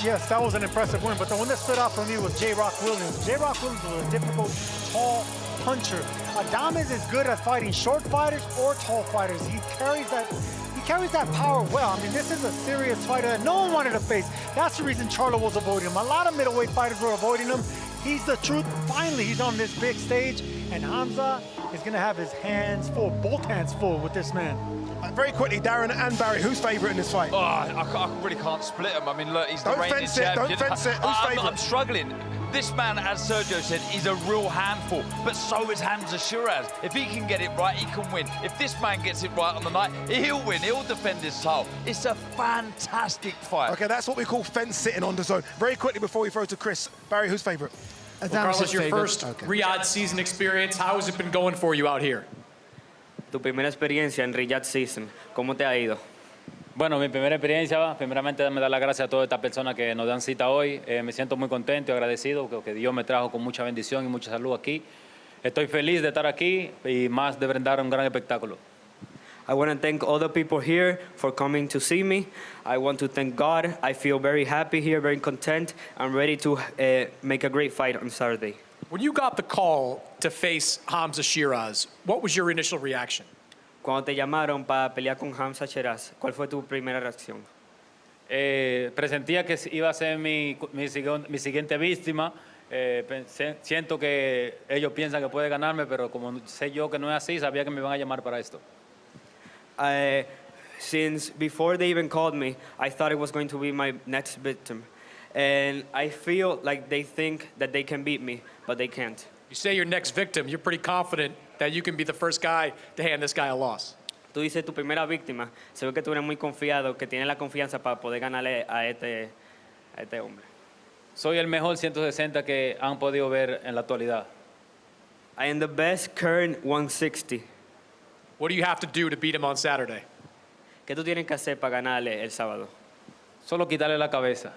yes, that was an impressive win, but the one that stood out for me was J-Rock Williams. J-Rock Williams was a difficult, tall puncher. Adames is good at fighting short fighters or tall fighters. He carries that power well. I mean, this is a serious fighter that no one wanted to face. That's the reason Charlo was avoiding him. A lot of middleweight fighters were avoiding him. He's the truth. Finally, he's on this big stage, and Hamza is going to have his hands full, both hands full with this man. Very quickly, Darren and Barry, who's favourite in this fight? Oh, I really can't split him. I mean, look, he's the reigning champion. Don't fence it. Who's favourite? I'm struggling. This man, as Sergio said, is a real handful, but so is Hamza Shiraz. If he can get it right, he can win. If this man gets it right on the night, he'll win. He'll defend his title. It's a fantastic fight. Okay, that's what we call fence sitting on DAZN. Very quickly before we throw to Chris, Barry, who's favourite? Well, Carlos, your first Riyadh season experience, how has it been going for you out here? Tu primera experiencia en Riyadh season, ¿cómo te ha ido? Bueno, mi primera experiencia, primeramente me da las gracias a todas estas personas que nos dan cita hoy. Me siento muy contento y agradecido que Dios me trajo con mucha bendición y mucha salud aquí. Estoy feliz de estar aquí y más de brindar un gran espectáculo. I want to thank all the people here for coming to see me. I want to thank God. I feel very happy here, very content. I'm ready to make a great fight on Saturday. When you got the call to face Hamza Shiraz, what was your initial reaction? Cuando te llamaron para pelear con Hamza Shiraz, ¿cuál fue tu primera reacción? Presentía que iba a ser mi siguiente víctima. Siento que ellos piensan que puede ganarme, pero como sé yo que no es así, sabía que me iban a llamar para esto. Since before they even called me, I thought it was going to be my next victim. And I feel like they think that they can beat me, but they can't. You say your next victim, you're pretty confident that you can be the first guy to hand this guy a loss. Tú dices tu primera víctima, se ve que tú eres muy confiado, que tienes la confianza para poder ganarle a este hombre. Soy el mejor 160 que han podido ver en la actualidad. I am the best current 160. What do you have to do to beat him on Saturday? ¿Qué tú tienes que hacer para ganarle el sábado? Solo quitarle la cabeza.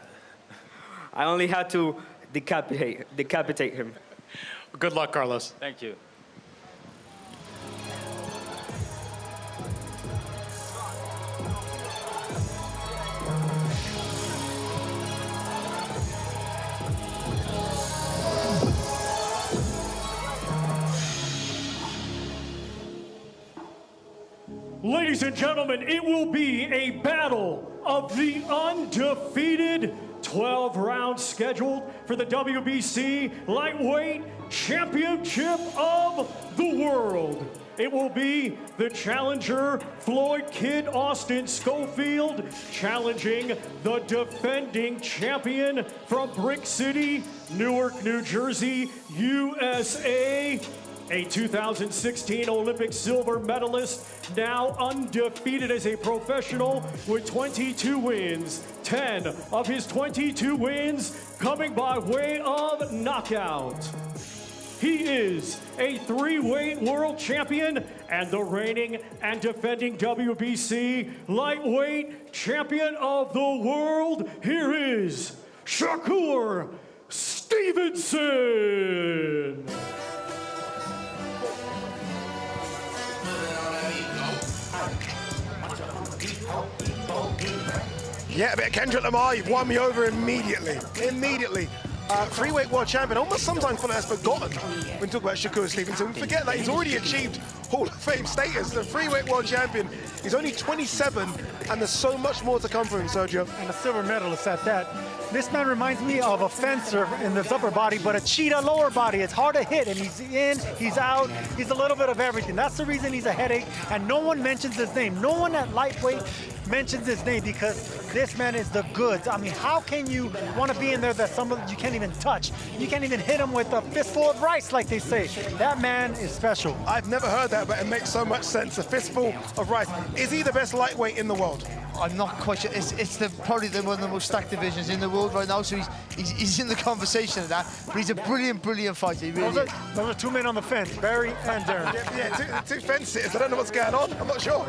I only had to decapitate him. Good luck, Carlos. Thank you. Ladies and gentlemen, it will be a battle of the undefeated 12 rounds scheduled for the WBC Lightweight Championship of the World. It will be the challenger, Floyd Kid Austin Schofield, challenging the defending champion from Brick City, Newark, New Jersey, USA. A 2016 Olympic silver medalist, now undefeated as a professional with 22 wins. 10 of his 22 wins coming by way of knockout. He is a three-weight world champion and the reigning and defending WBC lightweight champion of the world. Here is Shakur Stevenson. Yeah, but Kendrick Lamar, you've won me over immediately. Immediately. freeweight world champion. Almost sometimes feel like that's forgotten when we talk about Shakur Stevenson. We forget that he's already achieved Hall of Fame status. The freeweight world champion. He's only 27, and there's so much more to come for him, Sergio. And a silver medalist at that. This man reminds me of a fencer in his upper body, but a cheetah lower body. It's hard to hit, and he's in, he's out, he's a little bit of everything. That's the reason he's a headache, and no one mentions his name. No one at lightweight mentions his name because this man is the goods. I mean, how can you want to be in there that someone you can't even touch? You can't even hit him with a fistful of rice, like they say. That man is special. I've never heard that, but it makes so much sense. A fistful of rice. Is he the best lightweight in the world? I'm not quite sure. It's probably one of the most stacked divisions in the world right now, so he's in the conversation of that. But he's a brilliant fighter. He really is. Those are two men on the fence, Barry and Darren. Yeah, two fence sitters. I don't know what's going on. I'm not sure.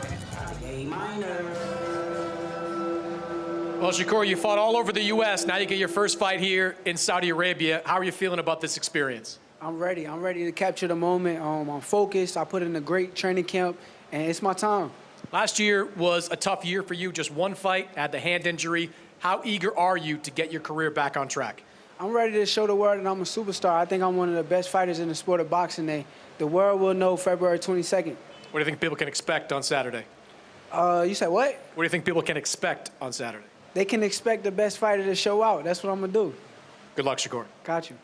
Well, Shakur, you fought all over the U.S. Now you get your first fight here in Saudi Arabia. How are you feeling about this experience? I'm ready. I'm ready to capture the moment. I'm focused. I put in a great training camp, and it's my time. Last year was a tough year for you. Just one fight, had the hand injury. How eager are you to get your career back on track? I'm ready to show the world that I'm a superstar. I think I'm one of the best fighters in the sport of boxing. The world will know February 22nd. What do you think people can expect on Saturday? You said what? What do you think people can expect on Saturday? They can expect the best fighter to show out. That's what I'm going to do. Good luck, Shakur. Got you.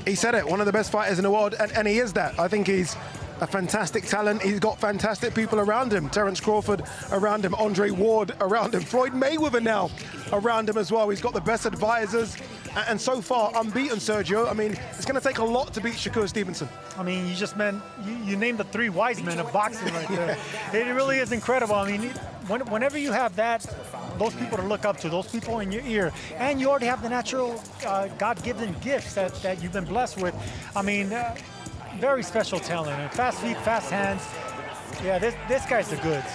He said it, one of the best fighters in the world, and he is that. I think he's a fantastic talent. He's got fantastic people around him. Terence Crawford around him, Andre Ward around him, Floyd Mayweather now around him as well. He's got the best advisors, and so far unbeaten, Sergio. I mean, it's going to take a lot to beat Shakur Stevenson. I mean, you named the three wise men of boxing right there. It really is incredible. I mean, whenever you have those people to look up to, those people in your ear, and you already have the natural God-given gifts that you've been blessed with. I mean, very special talent, and fast feet, fast hands. Yeah, this guy's the goods.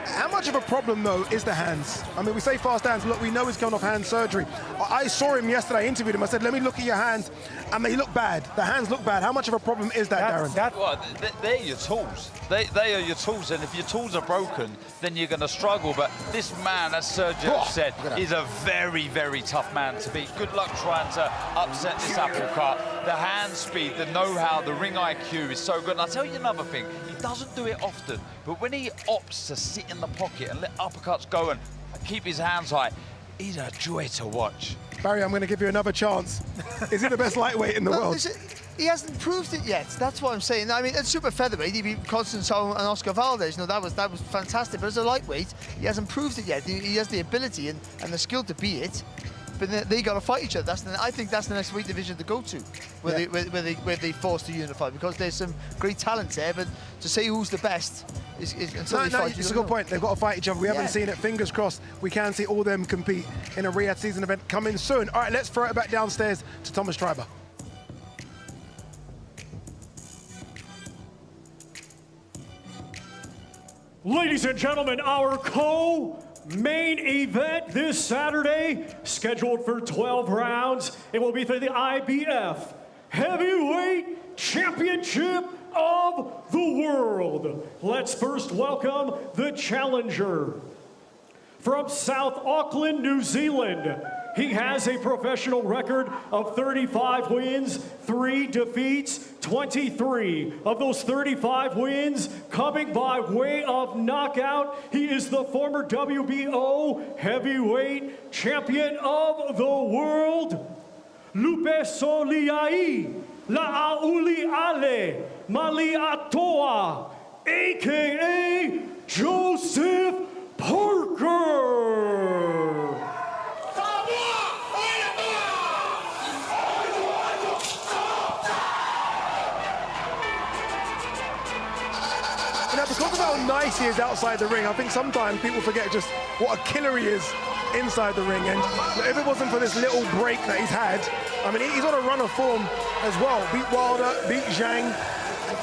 How much of a problem, though, is the hands? I mean, we say fast hands. Look, we know he's coming off hand surgery. I saw him yesterday, I interviewed him. I said, let me look at your hands, and they look bad. The hands look bad. How much of a problem is that, Darren? Well, they're your tools. They are your tools, and if your tools are broken, then you're going to struggle. But this man, as Sergio said, is a very, very tough man to beat. Good luck trying to upset this apple cart. The hand speed, the know-how, the ring IQ is so good. And I'll tell you another thing. He doesn't do it often, but when he opts to sit in the pocket and let uppercuts go and keep his hands high, he's a joy to watch. Barry, I'm going to give you another chance. Is he the best lightweight in the world? He hasn't proved it yet. That's what I'm saying. I mean, at super featherweight, he beat Constantine and Oscar Valdez. You know, that was fantastic. But as a lightweight, he hasn't proved it yet. He has the ability and the skill to beat it. But they got to fight each other. I think that's the next weight division to go to, where they forced to unify, because there's some great talent there. But to say who's the best is until they fight. It's a good point. They've got to fight each other. We haven't seen it. Fingers crossed. We can see all of them compete in a Riyadh season event coming soon. All right, let's throw it back downstairs to Thomas Treiber. Ladies and gentlemen, our main event this Saturday, scheduled for 12 rounds. It will be for the IBF Heavyweight Championship of the World. Let's first welcome the challenger. From South Auckland, New Zealand, he has a professional record of 35 wins, 3 defeats, 23 of those 35 wins coming by way of knockout. He is the former WBO heavyweight champion of the world, Lupe Soliai La'auli Ale Maliatoa, a.k.a. Joseph Parker. Now, because of how nice he is outside the ring, I think sometimes people forget just what a killer he is inside the ring. And if it wasn't for this little break that he's had, I mean, he's on a run of form as well. Beat Wilder, beat Zhang.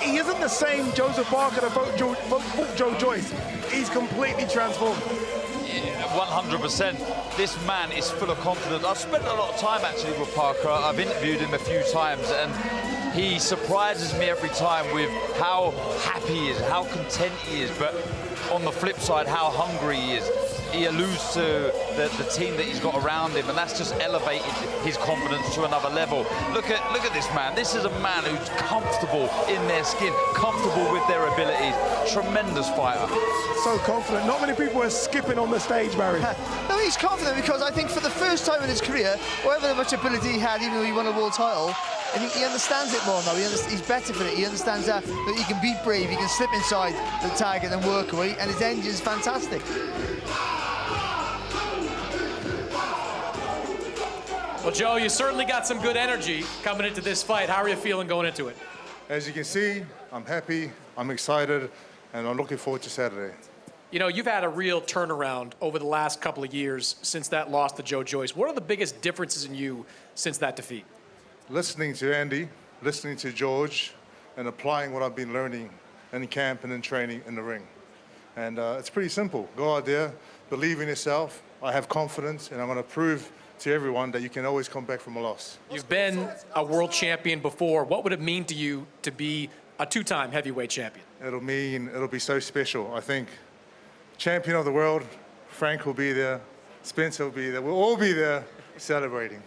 He isn't the same Joseph Parker that fought Joe Joyce. He's completely transformed. Yeah, 100%. This man is full of confidence. I've spent a lot of time actually with Parker. I've interviewed him a few times, and he surprises me every time with how happy he is, how content he is, but on the flip side, how hungry he is. He alludes to the team that he's got around him, and that's just elevated his confidence to another level. Look at this man. This is a man who's comfortable in their skin, comfortable with their abilities. Tremendous fighter. So confident. Not many people are skipping on the stage, Barry. No, he's confident because I think for the first time in his career, however much ability he had, even though he won a world title, and he understands it more now. He's better for it. He understands that he can be brave, he can slip inside the target and work away, and his engine's fantastic. Well, Joe, you certainly got some good energy coming into this fight. How are you feeling going into it? As you can see, I'm happy, I'm excited, and I'm looking forward to Saturday. You know, you've had a real turnaround over the last couple of years since that loss to Joe Joyce. What are the biggest differences in you since that defeat? Listening to Andy, listening to George, and applying what I've been learning in camp and in training in the ring. And it's pretty simple. Go out there, believe in yourself. I have confidence, and I'm going to prove to everyone that you can always come back from a loss. You've been a world champion before. What would it mean to you to be a two-time heavyweight champion? It'll be so special. I think champion of the world, Frank will be there, Spencer will be there, we'll all be there celebrating.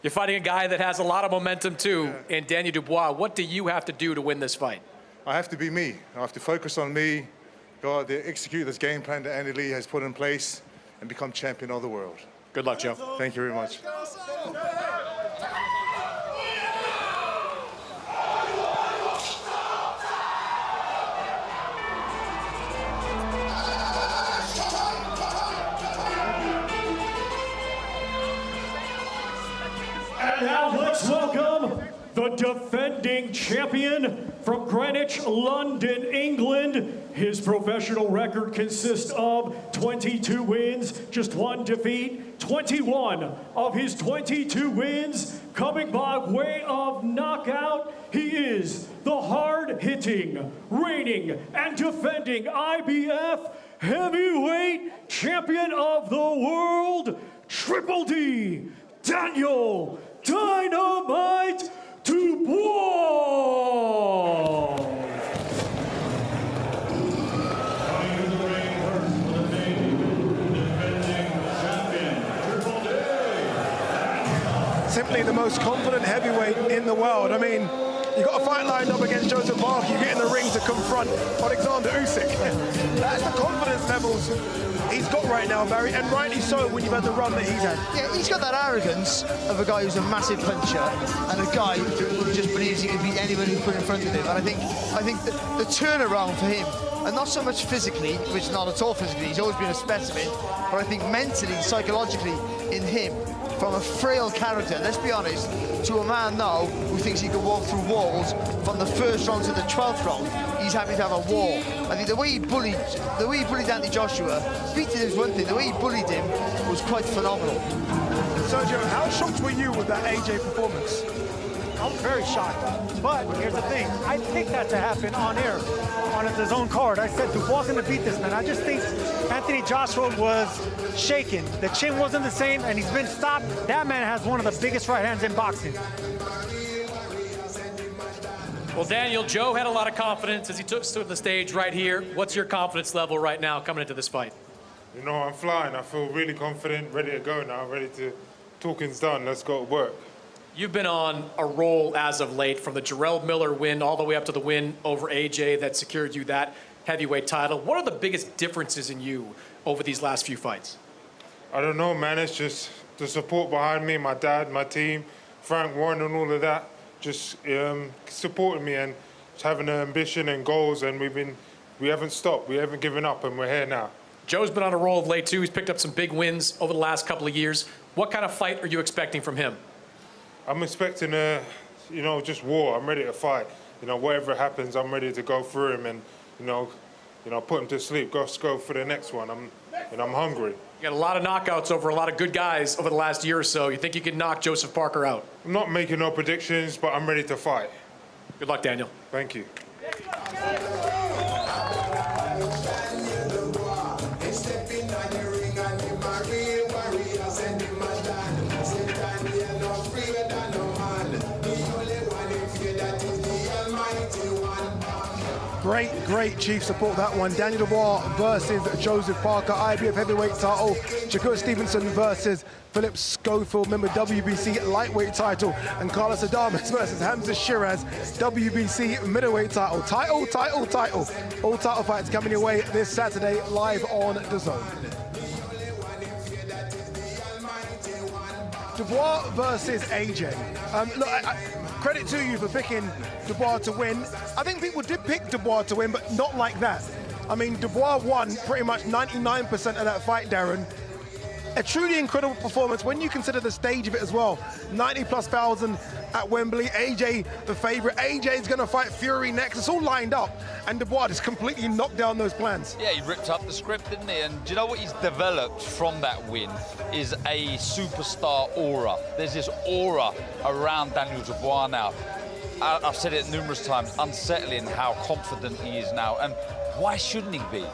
You're fighting a guy that has a lot of momentum too, in Daniel Dubois. What do you have to do to win this fight? I have to be me. I have to focus on me, go out there, execute this game plan that Andy Lee has put in place, and become champion of the world. Good luck, Joe. Thank you very much. And now let's welcome the defending champion from Greenwich, London, England. His professional record consists of 22 wins, just 1 defeat. 21 of his 22 wins coming by way of knockout. He is the hard-hitting, reigning, and defending IBF heavyweight champion of the world, Triple D, Daniel Dynamite Dubois. Simply the most confident heavyweight in the world. I mean, you got a fight lined up against Joseph Parker, you get in the ring to confront Alexander Usyk. That's the confidence levels he's got right now, Barry, and rightly so when you've had the run that he's had. Yeah, he's got that arrogance of a guy who's a massive puncher and a guy who just believes he can beat anyone who's put in front of him. And I think the turnaround for him, and not so much physically, which is not at all physically, he's always been a specimen, but I think mentally, psychologically, in him, from a frail character, let's be honest, to a man now who thinks he can walk through walls from the first round to the 12th round, he's happy to have a war. I think the way he bullied Anthony Joshua, beating him is one thing, the way he bullied him was quite phenomenal. Sergio, how shocked were you with that AJ performance? I'm very shocked. But here's the thing, I picked that to happen on air, on his own card. I said Dubois going to beat this man. I just think Anthony Joshua was shaken. The chin wasn't the same, and he's been stopped. That man has one of the biggest right hands in boxing. Well, Daniel, Joe had a lot of confidence as he stood the stage right here. What's your confidence level right now coming into this fight? You know, I'm flying. I feel really confident, ready to go now, ready to, talking's done, let's go to work. You've been on a roll as of late, from the Jarrell Miller win all the way up to the win over AJ that secured you that heavyweight title. What are the biggest differences in you over these last few fights? I don't know, man. It's just the support behind me, my dad, my team, Frank Warren and all of that, just supporting me and just having an ambition and goals, and we haven't stopped, we haven't given up, and we're here now. Joe's been on a roll of late, too. He's picked up some big wins over the last couple of years. What kind of fight are you expecting from him? I'm expecting just war. I'm ready to fight. You know, whatever happens, I'm ready to go through him and, put him to sleep. Go for the next one. I'm hungry. You got a lot of knockouts over a lot of good guys over the last year or so. You think you can knock Joseph Parker out? I'm not making no predictions, but I'm ready to fight. Good luck, Daniel. Thank you. Great chief support, that one. Daniel Dubois versus Joseph Parker, IBF heavyweight title. Shakur Stevenson versus Philip Schofield, member WBC lightweight title. And Carlos Adames versus Hamza Shiraz, WBC middleweight title. Title. All title fights coming your way this Saturday live on DAZN. Dubois versus AJ. Look, credit to you for picking Dubois to win. I think people did pick Dubois to win, but not like that. I mean, Dubois won pretty much 99% of that fight, Darren. A truly incredible performance when you consider the stage of it as well. 90,000+ at Wembley. AJ, the favorite. AJ's going to fight Fury next. It's all lined up. And Dubois just completely knocked down those plans. Yeah, he ripped up the script, didn't he? And do you know what he's developed from that win is a superstar aura. There's this aura around Daniel Dubois now. I've said it numerous times, unsettling how confident he is now. And why shouldn't he be?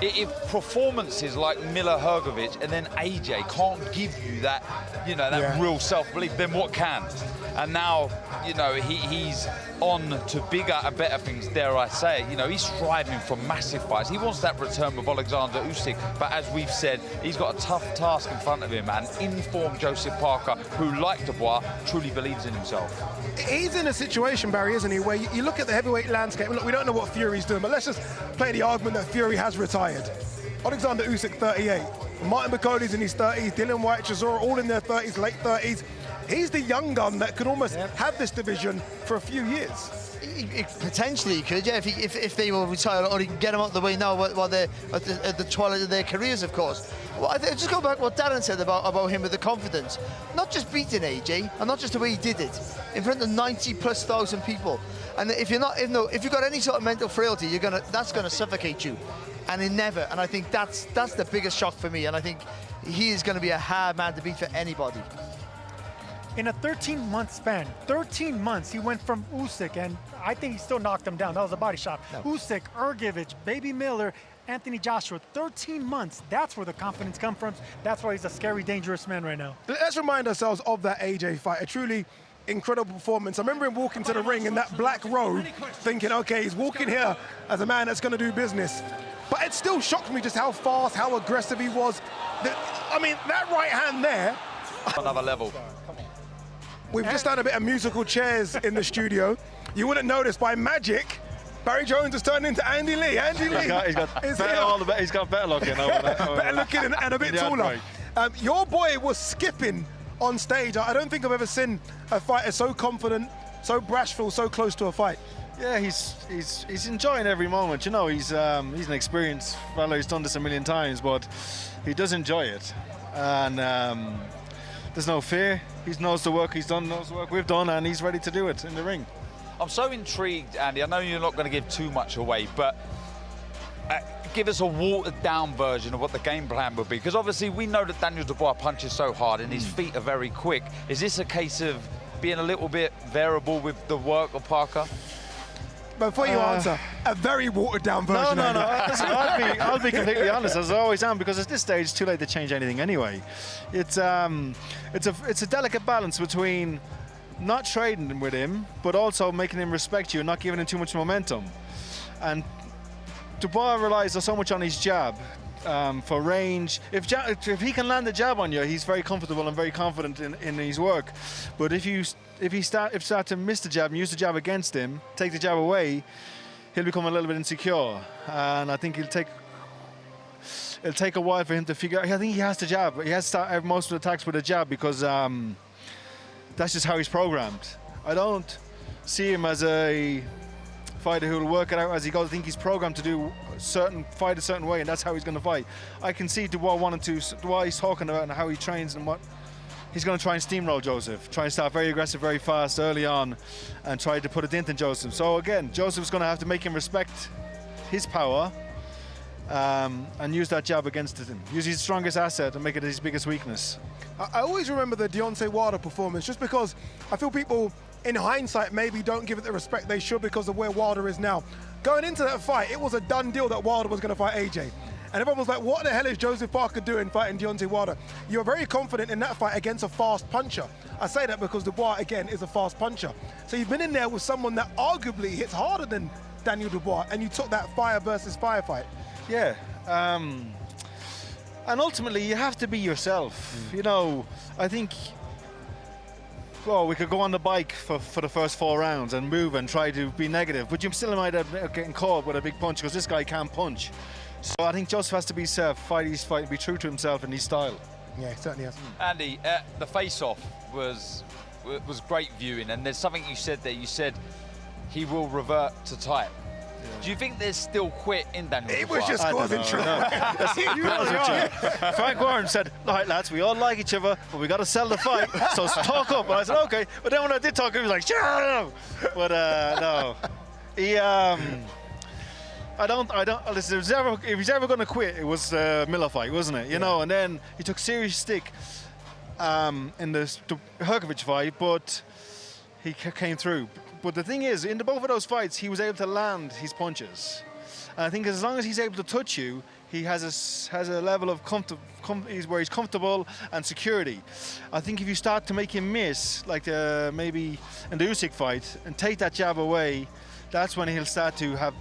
If performances like Miller Hrgovic and then AJ can't give you that, that real self-belief, then what can? And now, he's on to bigger and better things, dare I say. He's striving for massive fights. He wants that return with Alexander Usyk, but as we've said, he's got a tough task in front of him, and informed Joseph Parker, who, like Dubois, truly believes in himself. He's in a situation, Barry, isn't he, where you look at the heavyweight landscape, and look, we don't know what Fury's doing, but let's just play the argument that Fury has retired. Alexander Usyk, 38. Martin Bakodi's in his 30s, Dillian Whyte, Chisora, all in their 30s, late 30s. He's the young gun that could almost have this division for a few years. Potentially could, yeah, if they will retire, or he can get them out of the way now while they're at the twilight of their careers, of course. Well, just go back to what Darren said about him with the confidence. Not just beating AJ, and not just the way he did it, in front of 90,000+ people. And if you've got any sort of mental frailty, that's gonna suffocate you. And he never. And I think that's the biggest shock for me. And I think he is going to be a hard man to beat for anybody. In a 13-month span, 13 months, he went from Usyk, and I think he still knocked him down. That was a body shot. No. Usyk, Hrgovic, Baby Miller, Anthony Joshua, 13 months. That's where the confidence comes from. That's why he's a scary, dangerous man right now. Let's remind ourselves of that AJ fight. A truly incredible performance. I remember him walking to the ring in that black robe, thinking, okay, he's walking here as a man that's going to do business. But it still shocked me just how fast, how aggressive he was. I mean, that right hand there. Another level. We've just done a bit of musical chairs in the studio. You wouldn't notice, by magic, Barry Jones has turned into Andy Lee. Andy Lee. He's got better looking. Better looking and a bit taller. Your boy was skipping on stage. I don't think I've ever seen a fighter so confident, so bashful, so close to a fight. Yeah, he's enjoying every moment. He's an experienced fellow. He's done this a million times, but he does enjoy it. And there's no fear. He knows the work he's done, knows the work we've done, and he's ready to do it in the ring. I'm so intrigued, Andy. I know you're not going to give too much away, but give us a watered-down version of what the game plan would be. Because obviously we know that Daniel Dubois punches so hard and his feet are very quick. Is this a case of being a little bit variable with the work of Parker? Before you answer, a very watered-down version. No. I'll be completely honest, as I always am, because at this stage it's too late to change anything anyway. It's a delicate balance between not trading with him, but also making him respect you and not giving him too much momentum. And Dubois relies so much on his jab for range. If he can land a jab on you, he's very comfortable and very confident in his work. But if you start to miss the jab and use the jab against him, take the jab away, he'll become a little bit insecure. And I think it'll take a while for him to figure out. I think he has to jab. He has to start most of the attacks with a jab because that's just how he's programmed. I don't see him as a fighter who will work it out as he goes. I think he's programmed to fight a certain way, and that's how he's going to fight. I can see Dubois he's talking about and how he trains and what he's going to try and steamroll Joseph, try and start very aggressive, very fast early on, and try to put a dent in Joseph. So again, Joseph's going to have to make him respect his power and use that jab against him. Use his strongest asset and make it his biggest weakness. I always remember the Deontay Wilder performance just because I feel people in hindsight maybe don't give it the respect they should because of where Wilder is now. Going into that fight, it was a done deal that Wilder was going to fight AJ. And everyone was like, what the hell is Joseph Parker doing fighting Deontay Wilder? You're very confident in that fight against a fast puncher. I say that because Dubois, again, is a fast puncher. So you've been in there with someone that arguably hits harder than Daniel Dubois, and you took that fire versus fire fight. Yeah. And ultimately, you have to be yourself. You know, I think, well, we could go on the bike for the first 4 rounds and move and try to be negative, but you still might end up getting caught with a big punch because this guy can't punch. So I think Joseph has to be fight his fight, be true to himself and his style. Yeah, he certainly has. Andy, the face-off was great viewing, and there's something you said there. You said he will revert to type. Do you think there's still quit in Daniel Dubois? It was just causing trouble. Frank Warren said, all right, lads, we all like each other, but we got to sell the fight, so talk up. And I said, okay. But then when I did talk up, he was like, shut up. But no. He, I don't, listen, if he's ever going to quit, it was the Miller fight, wasn't it? You know, and then he took serious stick in the Herkovich fight, but he came through. But the thing is, in both of those fights, he was able to land his punches. And I think as long as he's able to touch you, he has a level of where he's comfortable and security. I think if you start to make him miss, like maybe in the Usyk fight, and take that jab away, that's when he'll start to have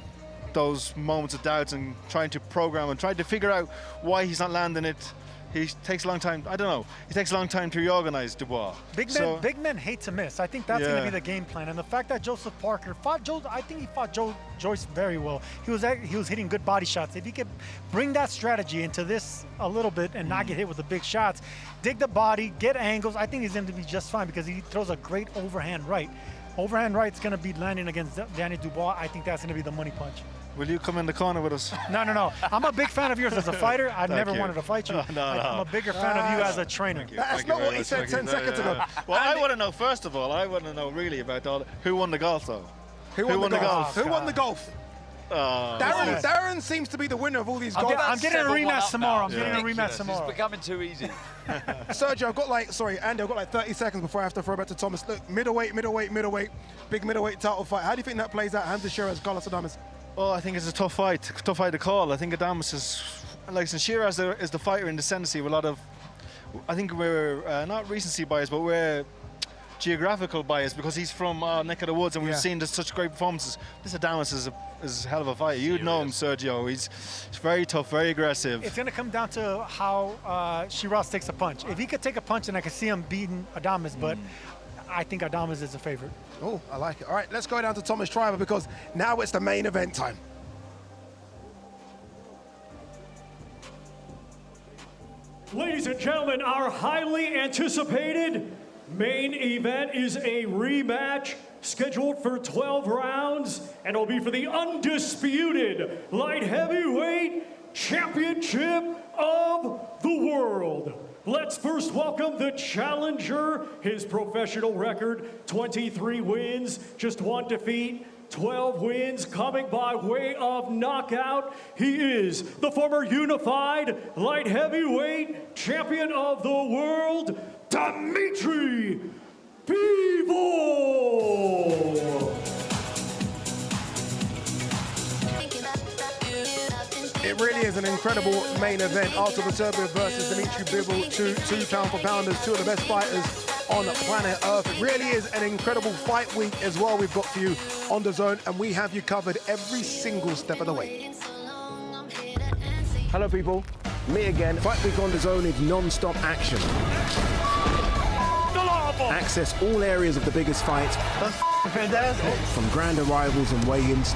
those moments of doubts and trying to program and trying to figure out why he's not landing it. He takes a long time. I don't know. He takes a long time to reorganize Dubois. Big men hate to miss. I think that's going to be the game plan. And the fact that Joseph Parker fought I think he fought Joyce very well. He was hitting good body shots. If he could bring that strategy into this a little bit and not get hit with the big shots, dig the body, get angles, I think he's going to be just fine because he throws a great overhand right. Overhand right's going to be landing against Danny Dubois. I think that's going to be the money punch. Will you come in the corner with us? No. I'm a big fan of yours as a fighter. I never wanted to fight you. No. I'm a bigger fan of you as a trainer. That's not what he said 10 seconds ago. Well, I want to know, first of all, really about who won the golf, though. Who won the golf? Who won the golf? Oh, Darren seems to be the winner of all these golf. I'm getting a rematch tomorrow. It's becoming too easy. Sergio, Andy, I've got like 30 seconds before I have to throw back to Thomas. Look, middleweight, big middleweight title fight. How do you think that plays out? Hamza Shiraz, Carlos Adames? Oh, I think it's a tough fight to call. I think Adames is, like, since Shiraz is the fighter in the ascendancy with a lot of, I think we're not recency bias, but we're geographical bias because he's from our neck of the woods and we've seen such great performances. This Adames is a hell of a fighter. You'd know him, Sergio. He's very tough, very aggressive. It's going to come down to how Shiraz takes a punch. If he could take a punch, then I could see him beating Adames, but I think Adames is a favorite. Oh, I like it. All right, let's go down to Thomas Schreiber because now it's the main event time. Ladies and gentlemen, our highly anticipated main event is a rematch scheduled for 12 rounds, and it'll be for the undisputed light heavyweight championship of the world. Let's first welcome the challenger. His professional record, 23 wins, just 1 defeat, 12 wins coming by way of knockout. He is the former unified light heavyweight champion of the world, Dmitry Bivol. It really is an incredible main event. Artur Beterbiev versus Dmitry Bivol, two pound-for-pounders, two of the best fighters on planet Earth. It really is an incredible fight week as well we've got for you on DAZN, and we have you covered every single step of the way. Hello, people. Me again. Fight week on DAZN is non-stop action. Access all areas of the biggest fights. That's fantastic. From grand arrivals and weigh-ins.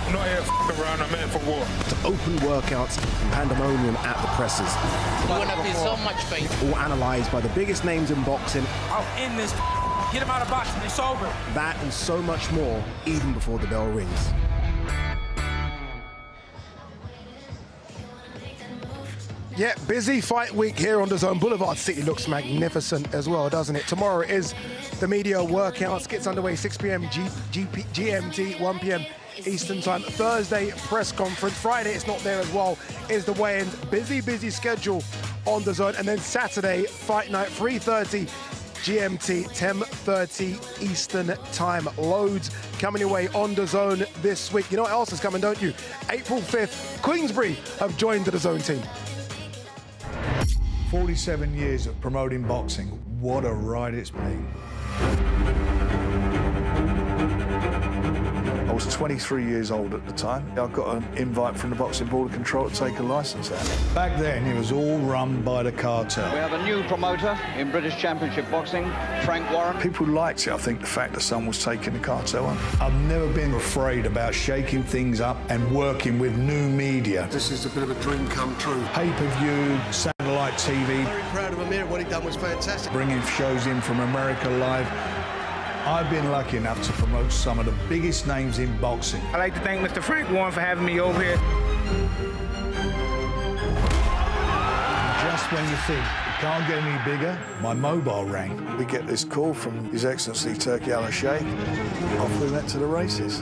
I'm not here around, I'm here for war. To open workouts and pandemonium at the presses. You wouldn't have been so much pain. All analysed by the biggest names in boxing. I'll end this. Get him out of boxing, it's over. That and so much more, even before the bell rings. Yeah, busy fight week here on DAZN. Boulevard City looks magnificent as well, doesn't it? Tomorrow is the media workouts. Gets underway 6 p.m. GMT, 1 p.m. Eastern time. Thursday, press conference. Friday, it's not there as well, is the weigh-ins. Busy schedule on DAZN. And then Saturday, fight night, 3:30 GMT, 10:30 Eastern time. Loads coming your way on DAZN this week. You know what else is coming, don't you? April 5th, Queensbury have joined the DAZN team. 47 years of promoting boxing. What a ride it's been. Oh, was 23 years old at the time. I got an invite from the Boxing Board of Control to take a licence out. Back then, it was all run by the cartel. We have a new promoter in British Championship Boxing, Frank Warren. People liked it, I think, the fact that someone was taking the cartel on. I've never been afraid about shaking things up and working with new media. This is a bit of a dream come true. Pay-per-view, satellite TV. Very proud of Amir. What he done was fantastic. Bringing shows in from America Live. I've been lucky enough to promote some of the biggest names in boxing. I'd like to thank Mr. Frank Warren for having me over here. Just when you think it can't get any bigger, my mobile rang. We get this call from His Excellency Turki Al-Sheikh. Off we went to the races.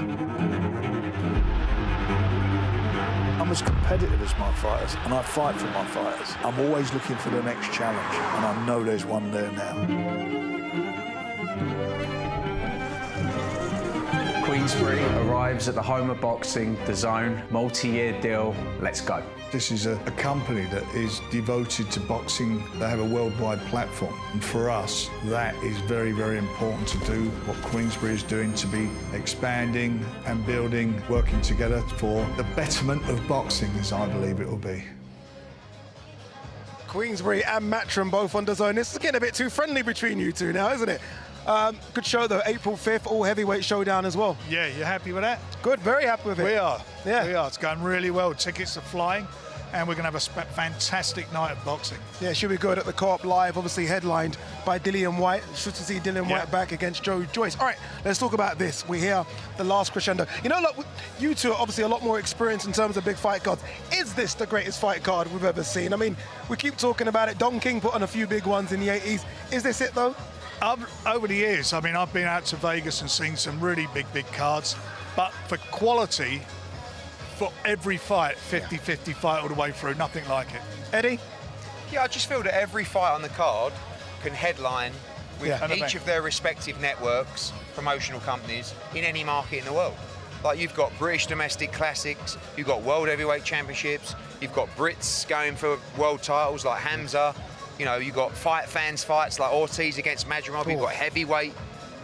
I'm as competitive as my fighters, and I fight for my fighters. I'm always looking for the next challenge, and I know there's one there now. Queensbury arrives at the home of boxing, DAZN, multi-year deal, let's go. This is a company that is devoted to boxing. They have a worldwide platform. And for us, that is very, very important to do what Queensbury is doing, to be expanding and building, working together for the betterment of boxing, as I believe it will be. Queensbury and Matchroom both on DAZN. This is getting a bit too friendly between you two now, isn't it? Good show though, April 5th, all heavyweight showdown as well. Yeah, you happy with that? Good, very happy with it. We are. Yeah. We are. It's going really well. Tickets are flying, and we're going to have a fantastic night of boxing. Yeah, should be good at the Co-op Live, obviously headlined by Dillian White. Should to see Dillian White back against Joe Joyce. All right, let's talk about this. We hear the Last Crescendo. You know, look, you two are obviously a lot more experienced in terms of big fight cards. Is this the greatest fight card we've ever seen? I mean, we keep talking about it. Don King put on a few big ones in the 80s. Is this it though? Over the years, I mean, I've been out to Vegas and seen some really big cards, but for quality, for every fight, 50-50 fight all the way through, nothing like it. Eddie? Yeah, I just feel that every fight on the card can headline with each of their respective networks, promotional companies, in any market in the world. Like, you've got British domestic classics, you've got World Heavyweight Championships, you've got Brits going for world titles like Hamza. You know, you've got fights like Ortiz against Madrimov, you've got heavyweight,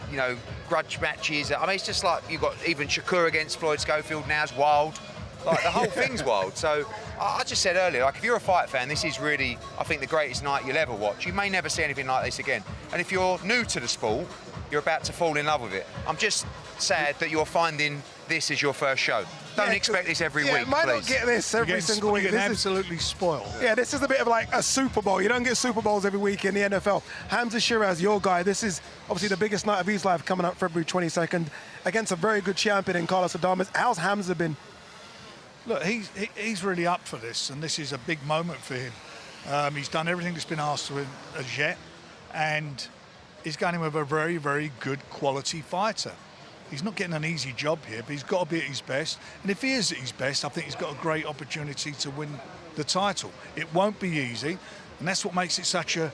you know, grudge matches. I mean, it's just like, you've got even Shakur against Floyd Schofield now is wild. Like, the whole thing's wild. So I just said earlier, like, if you're a fight fan, this is really, I think, the greatest night you'll ever watch. You may never see anything like this again. And if you're new to the sport, you're about to fall in love with it. I'm just sad that you're finding this as your first show. Don't expect this every week, might please. not get this every single week. You get This absolutely spoiled. Yeah, this is a bit of like a Super Bowl. You don't get Super Bowls every week in the NFL. Hamza Shiraz, your guy. This is obviously the biggest night of his life, coming up February 22nd against a very good champion in Carlos Adames. How's Hamza been? Look, he's really up for this, and this is a big moment for him. He's done everything that's been asked of him as yet, and he's going in with a very, very good quality fighter. He's not getting an easy job here, but he's got to be at his best. And if he is at his best, I think he's got a great opportunity to win the title. It won't be easy, and that's what makes it such an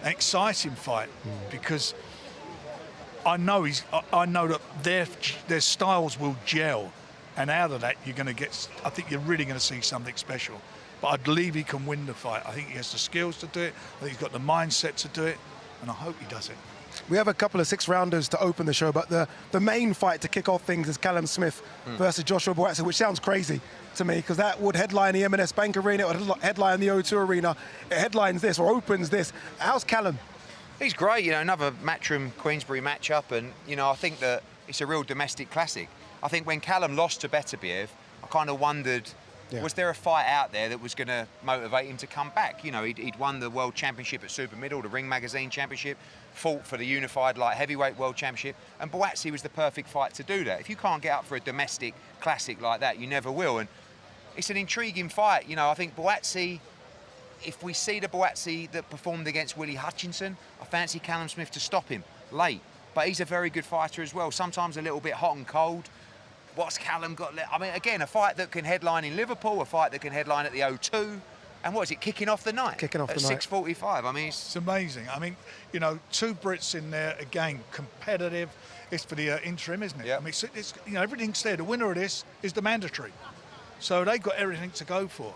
exciting fight, because I know that their styles will gel, and out of that you're going to get. I think you're really going to see something special. But I believe he can win the fight. I think he has the skills to do it. I think he's got the mindset to do it, and I hope he does it. We have a couple of 6-rounders to open the show, but the main fight to kick off things is Callum Smith versus Joshua Buatsi, which sounds crazy to me, because that would headline the M&S Bank Arena, it would headline the O2 Arena. It headlines this, or opens this. How's Callum? He's great, you know, another Matchroom Queensbury matchup, and, you know, I think that it's a real domestic classic. I think when Callum lost to Beterbiev, I kind of wondered, was there a fight out there that was going to motivate him to come back? You know, he'd won the World Championship at Super Middle, the Ring Magazine Championship, fought for the unified light heavyweight World Championship, and Buatsi was the perfect fight to do that. If you can't get up for a domestic classic like that, you never will. And it's an intriguing fight. You know, I think Buatsi, if we see the Buatsi that performed against Willie Hutchinson, I fancy Callum Smith to stop him late. But he's a very good fighter as well, sometimes a little bit hot and cold. What's Callum got? I mean, again, a fight that can headline in Liverpool, a fight that can headline at the O2. And what is it, kicking off the night? Kicking off the night. At 6:45. I mean, it's amazing. I mean, you know, 2 Brits in there, again, competitive. It's for the interim, isn't it? Yep. I mean, it's, you know, everything's there. The winner of this is the mandatory. So they've got everything to go for.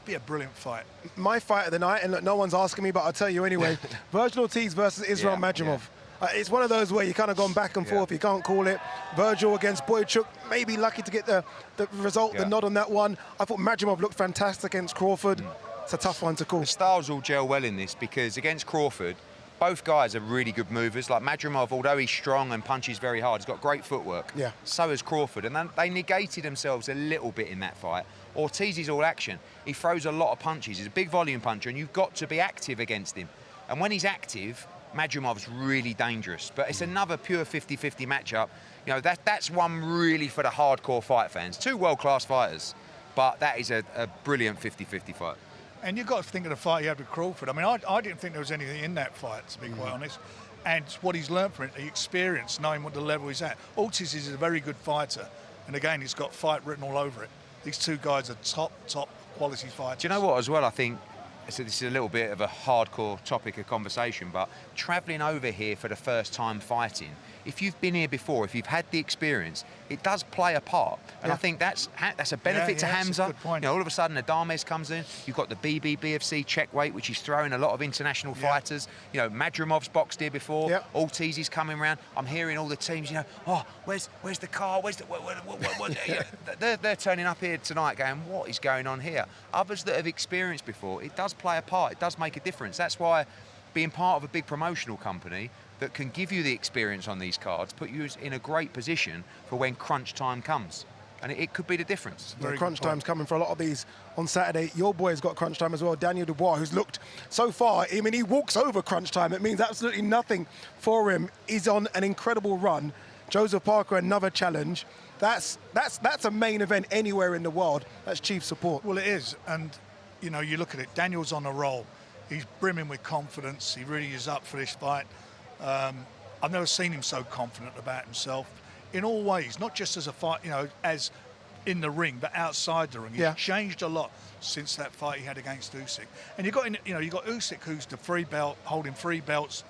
Be a brilliant fight. My fight of the night, and look, no one's asking me, but I'll tell you anyway. Virgil Ortiz versus Israel Madrimov. It's one of those where you kind of gone back and forth. You can't call it. Virgil against Boychuk, maybe lucky to get the result, the nod on that one. I thought Madrimov looked fantastic against Crawford. It's a tough one to call. The styles all gel well in this because against Crawford, both guys are really good movers. Like Madrimov, although he's strong and punches very hard, he's got great footwork. Yeah. So has Crawford, and then they negated themselves a little bit in that fight. Ortiz is all action. He throws a lot of punches. He's a big volume puncher, and you've got to be active against him. And when he's active, Madrimov's really dangerous. But it's another pure 50-50 matchup. You know, that's one really for the hardcore fight fans. Two world-class fighters, but that is a brilliant 50-50 fight. And you've got to think of the fight he had with Crawford. I mean, I didn't think there was anything in that fight, to be quite honest. And what he's learned from it, the experience, knowing what the level he's at. Ortiz is a very good fighter. And again, he's got fight written all over it. These two guys are top quality fighters. Do you know what, as well, I think, so this is a little bit of a hardcore topic of conversation, but travelling over here for the first time fighting, if you've been here before, if you've had the experience, it does play a part. And I think that's a benefit to Hamza. You know, all of a sudden, Adames comes in. You've got the BFC check weight, which is throwing a lot of international fighters. You know, Madrimov's boxed here before. Ortiz is coming around. I'm hearing all the teams, you know, oh, where's the car? Where's the... They're turning up here tonight going, what is going on here? Others that have experienced before, it does play a part. It does make a difference. That's why being part of a big promotional company that can give you the experience on these cards, put you in a great position for when crunch time comes. And it could be the difference. Crunch time's coming for a lot of these on Saturday. Your boy's got crunch time as well, Daniel Dubois, who's looked so far, I mean, he walks over crunch time. It means absolutely nothing for him. He's on an incredible run. Joseph Parker, another challenge. That's a main event anywhere in the world. That's chief support. Well, it is. And, you know, you look at it, Daniel's on a roll. He's brimming with confidence. He really is up for this fight. I've never seen him so confident about himself in all ways, not just as a fight, you know, as in the ring, but outside the ring. He's changed a lot since that fight he had against Usyk. And you got Usyk, who's the free belt, holding 3 belts,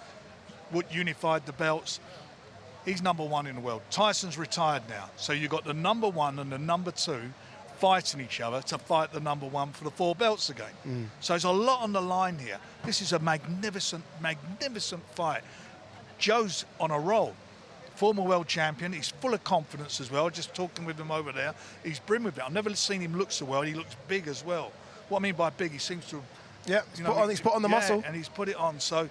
what unified the belts. He's #1 in the world. Tyson's retired now, so you've got the #1 and the #2 fighting each other to fight the #1 for the 4 belts again. So there's a lot on the line here. This is a magnificent fight. Joe's on a roll. Former world champion. He's full of confidence as well. Just talking with him over there, he's brimming with it. I've never seen him look so well. He looks big as well. What I mean by big, he seems to. Yeah, he's put on the muscle, and he's put it on. So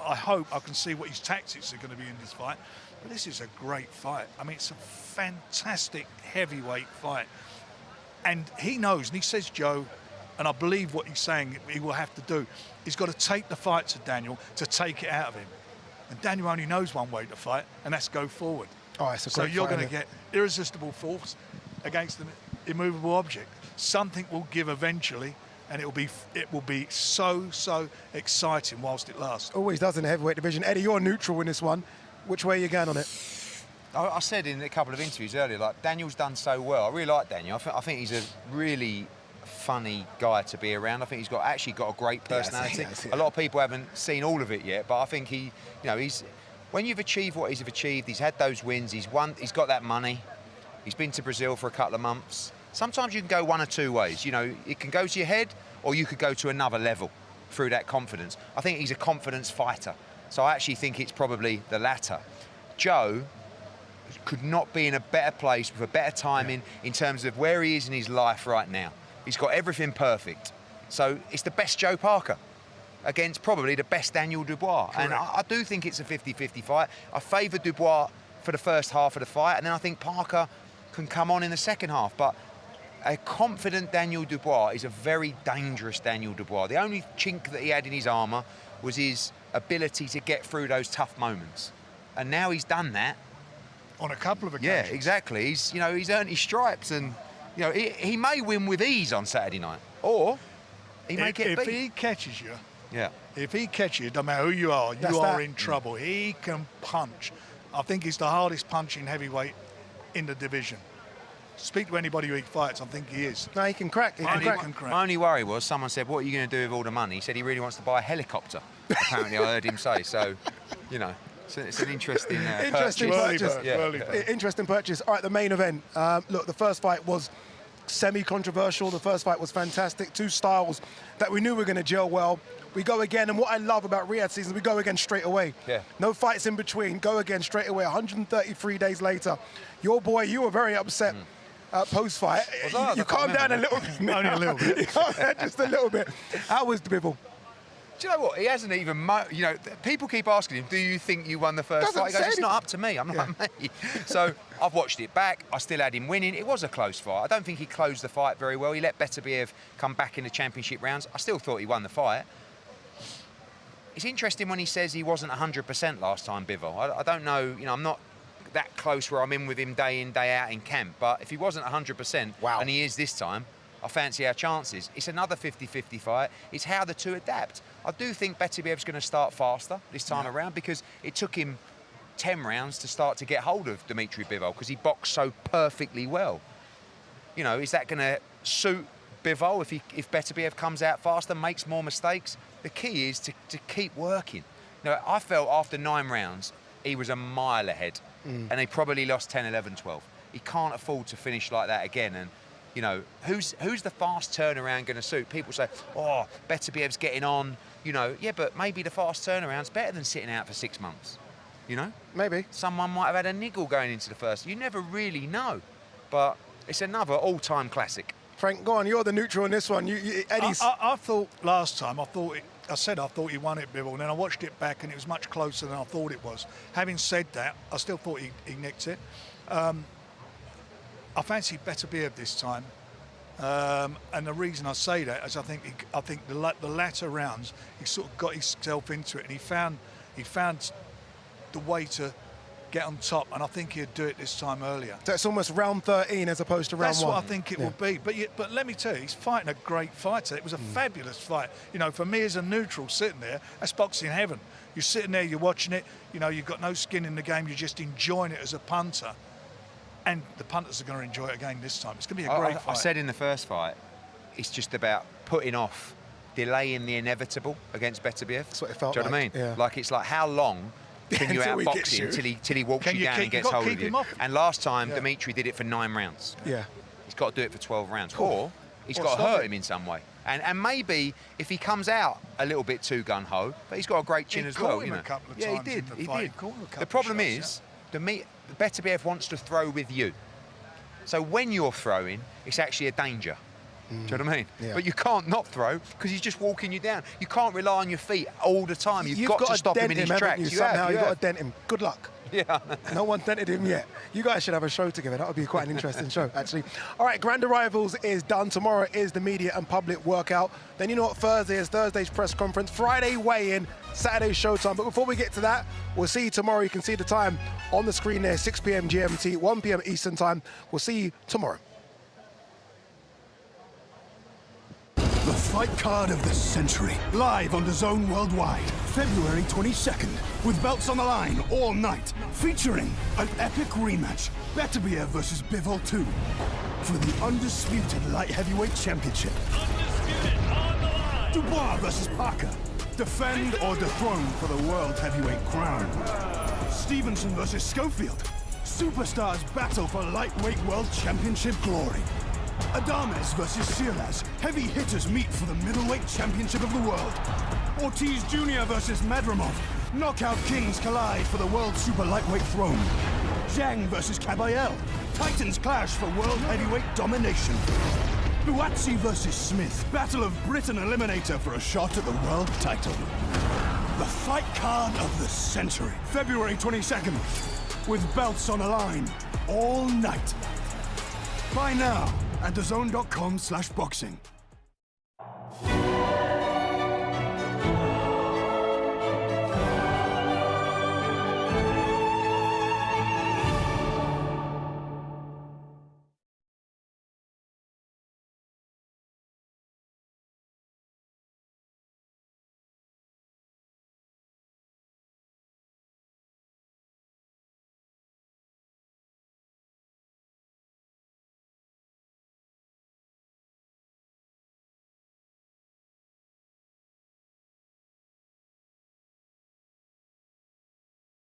I hope I can see what his tactics are going to be in this fight. But this is a great fight. I mean, it's a fantastic heavyweight fight, and he knows, and he says, Joe. And I believe what he's saying he will have to do. He's got to take the fight to Daniel to take it out of him. And Daniel only knows one way to fight, and that's go forward. Oh, it's a so great you're fight, going to get irresistible force against an immovable object. Something will give eventually, and it will be so exciting whilst it lasts. Always does in the heavyweight division. Eddie, you're neutral in this one. Which way are you going on it? I said in a couple of interviews earlier, like, Daniel's done so well. I really like Daniel. I think he's a really funny guy to be around. I think he's actually got a great personality. A lot of people haven't seen all of it yet, but I think he's when you've achieved what he's achieved, he's had those wins, he's got that money, he's been to Brazil for a couple of months. Sometimes you can go one or two ways. You know, it can go to your head, or you could go to another level through that confidence. I think he's a confidence fighter, so I actually think it's probably the latter. Joe could not be in a better place with a better timing in terms of where he is in his life right now. He's got everything perfect. So it's the best Joe Parker against probably the best Daniel Dubois. Correct. And I do think it's a 50-50 fight. I favour Dubois for the first half of the fight, and then I think Parker can come on in the second half. But a confident Daniel Dubois is a very dangerous Daniel Dubois. The only chink that he had in his armour was his ability to get through those tough moments. And now he's done that. On a couple of occasions. Yeah, exactly. He's earned his stripes, and he may win with ease on Saturday night, or he may get beat. If he catches you, if he catches you, no matter who you are, you are in trouble. He can punch. I think he's the hardest punching heavyweight in the division. Speak to anybody who he fights, I think he is. No, he can crack. My only worry was someone said, "What are you going to do with all the money?" He said he really wants to buy a helicopter. Apparently, I heard him say. So, it's an interesting purchase. Interesting purchase. Interesting purchase. All right, the main event. Look, the first fight was semi-controversial. The first fight was fantastic. Two styles that we knew were going to gel well. We go again, and what I love about Riyadh season, we go again straight away. Yeah. No fights in between, go again straight away. 133 days later. Your boy, you were very upset post-fight. You calmed down a little bit. Only a little bit. You calmed down just a little bit. How was Bivol? Do you know what? He hasn't even, you know, people keep asking him, do you think you won the first fight? He goes, it's not up to me, I'm not me. So I've watched it back. I still had him winning. It was a close fight. I don't think he closed the fight very well. He let Beterbiev come back in the championship rounds. I still thought he won the fight. It's interesting when he says he wasn't 100% last time, Bivol. I don't know, you know, I'm not that close where I'm in with him day in, day out in camp, but if he wasn't 100%, and he is this time, I fancy our chances. It's another 50-50 fight. It's how the two adapt. I do think Beterbiev's going to start faster this time around because it took him 10 rounds to start to get hold of Dmitry Bivol because he boxed so perfectly well. You know, is that going to suit Bivol if Beterbiev comes out faster, makes more mistakes? The key is to keep working. You know, I felt after 9 rounds, he was a mile ahead and he probably lost 10, 11, 12. He can't afford to finish like that again. And you know, who's the fast turnaround going to suit? People say, oh, Beterbiev's getting on. You know, yeah, but maybe the fast turnaround's better than sitting out for 6 months. You know? Maybe. Someone might have had a niggle going into the first. You never really know. But it's another all-time classic. Frank, go on. You're the neutral in this one. Eddie's... I thought last time, I thought he won it, Bivol, and then I watched it back and it was much closer than I thought it was. Having said that, I still thought he nicked it. I fancy Beterbiev this time, and the reason I say that is I think the latter rounds he sort of got himself into it, and he found the way to get on top, and I think he'd do it this time earlier. So it's almost round 13 as opposed to round 1. That's what I think it will be. But let me tell you, he's fighting a great fighter. It was a fabulous fight. You know, for me as a neutral sitting there, that's boxing heaven. You're sitting there, you're watching it. You know, you've got no skin in the game. You're just enjoying it as a punter. And the punters are going to enjoy it again this time. It's going to be a great fight. I said in the first fight, it's just about putting off, delaying the inevitable against Beterbiev. That's what it felt Do you know what I mean? Yeah. Like, it's like, how long can you outbox him till he walks you down and gets hold of you? And last time, Dmitry did it for 9 rounds. Yeah. He's got to do it for 12 rounds. Or he's got to hurt him in some way. And maybe if he comes out a little bit too gun-ho, but he's got a great chin as well. He caught him a couple of times he did. in the fight. He caught him a couple The problem of shots, is, Beterbiev wants to throw with you. So when you're throwing, it's actually a danger. Do you know what I mean? Yeah. But you can't not throw because he's just walking you down. You can't rely on your feet all the time. You've got to stop him in his tracks. You've got to dent him. Good luck. Yeah. No one dented him yet. You guys should have a show together. That would be quite an interesting show, actually. All right, Grand Arrivals is done. Tomorrow is the media and public workout. Then you know what Thursday is? Thursday's press conference. Friday weigh-in. Saturday's showtime. But before we get to that, we'll see you tomorrow. You can see the time on the screen there, 6 p.m. GMT, 1 p.m. Eastern time. We'll see you tomorrow. The fight card of the century, live on DAZN worldwide, February 22nd, with belts on the line all night, featuring an epic rematch, Beterbiev versus Bivol 2, for the undisputed light heavyweight championship. Undisputed on the line. Dubois versus Parker, defend or dethrone for the world heavyweight crown. Stevenson versus Schofield, superstars battle for lightweight world championship glory. Adames versus Silas, heavy hitters meet for the middleweight championship of the world. Ortiz Jr. versus Madrimov, knockout kings collide for the world super lightweight throne. Zhang versus Kabayel, titans clash for world heavyweight domination. Buatsi versus Smith, battle of Britain eliminator for a shot at the world title. The fight card of the century, February 22nd, with belts on the line all night. Buy now at DAZN.com/boxing.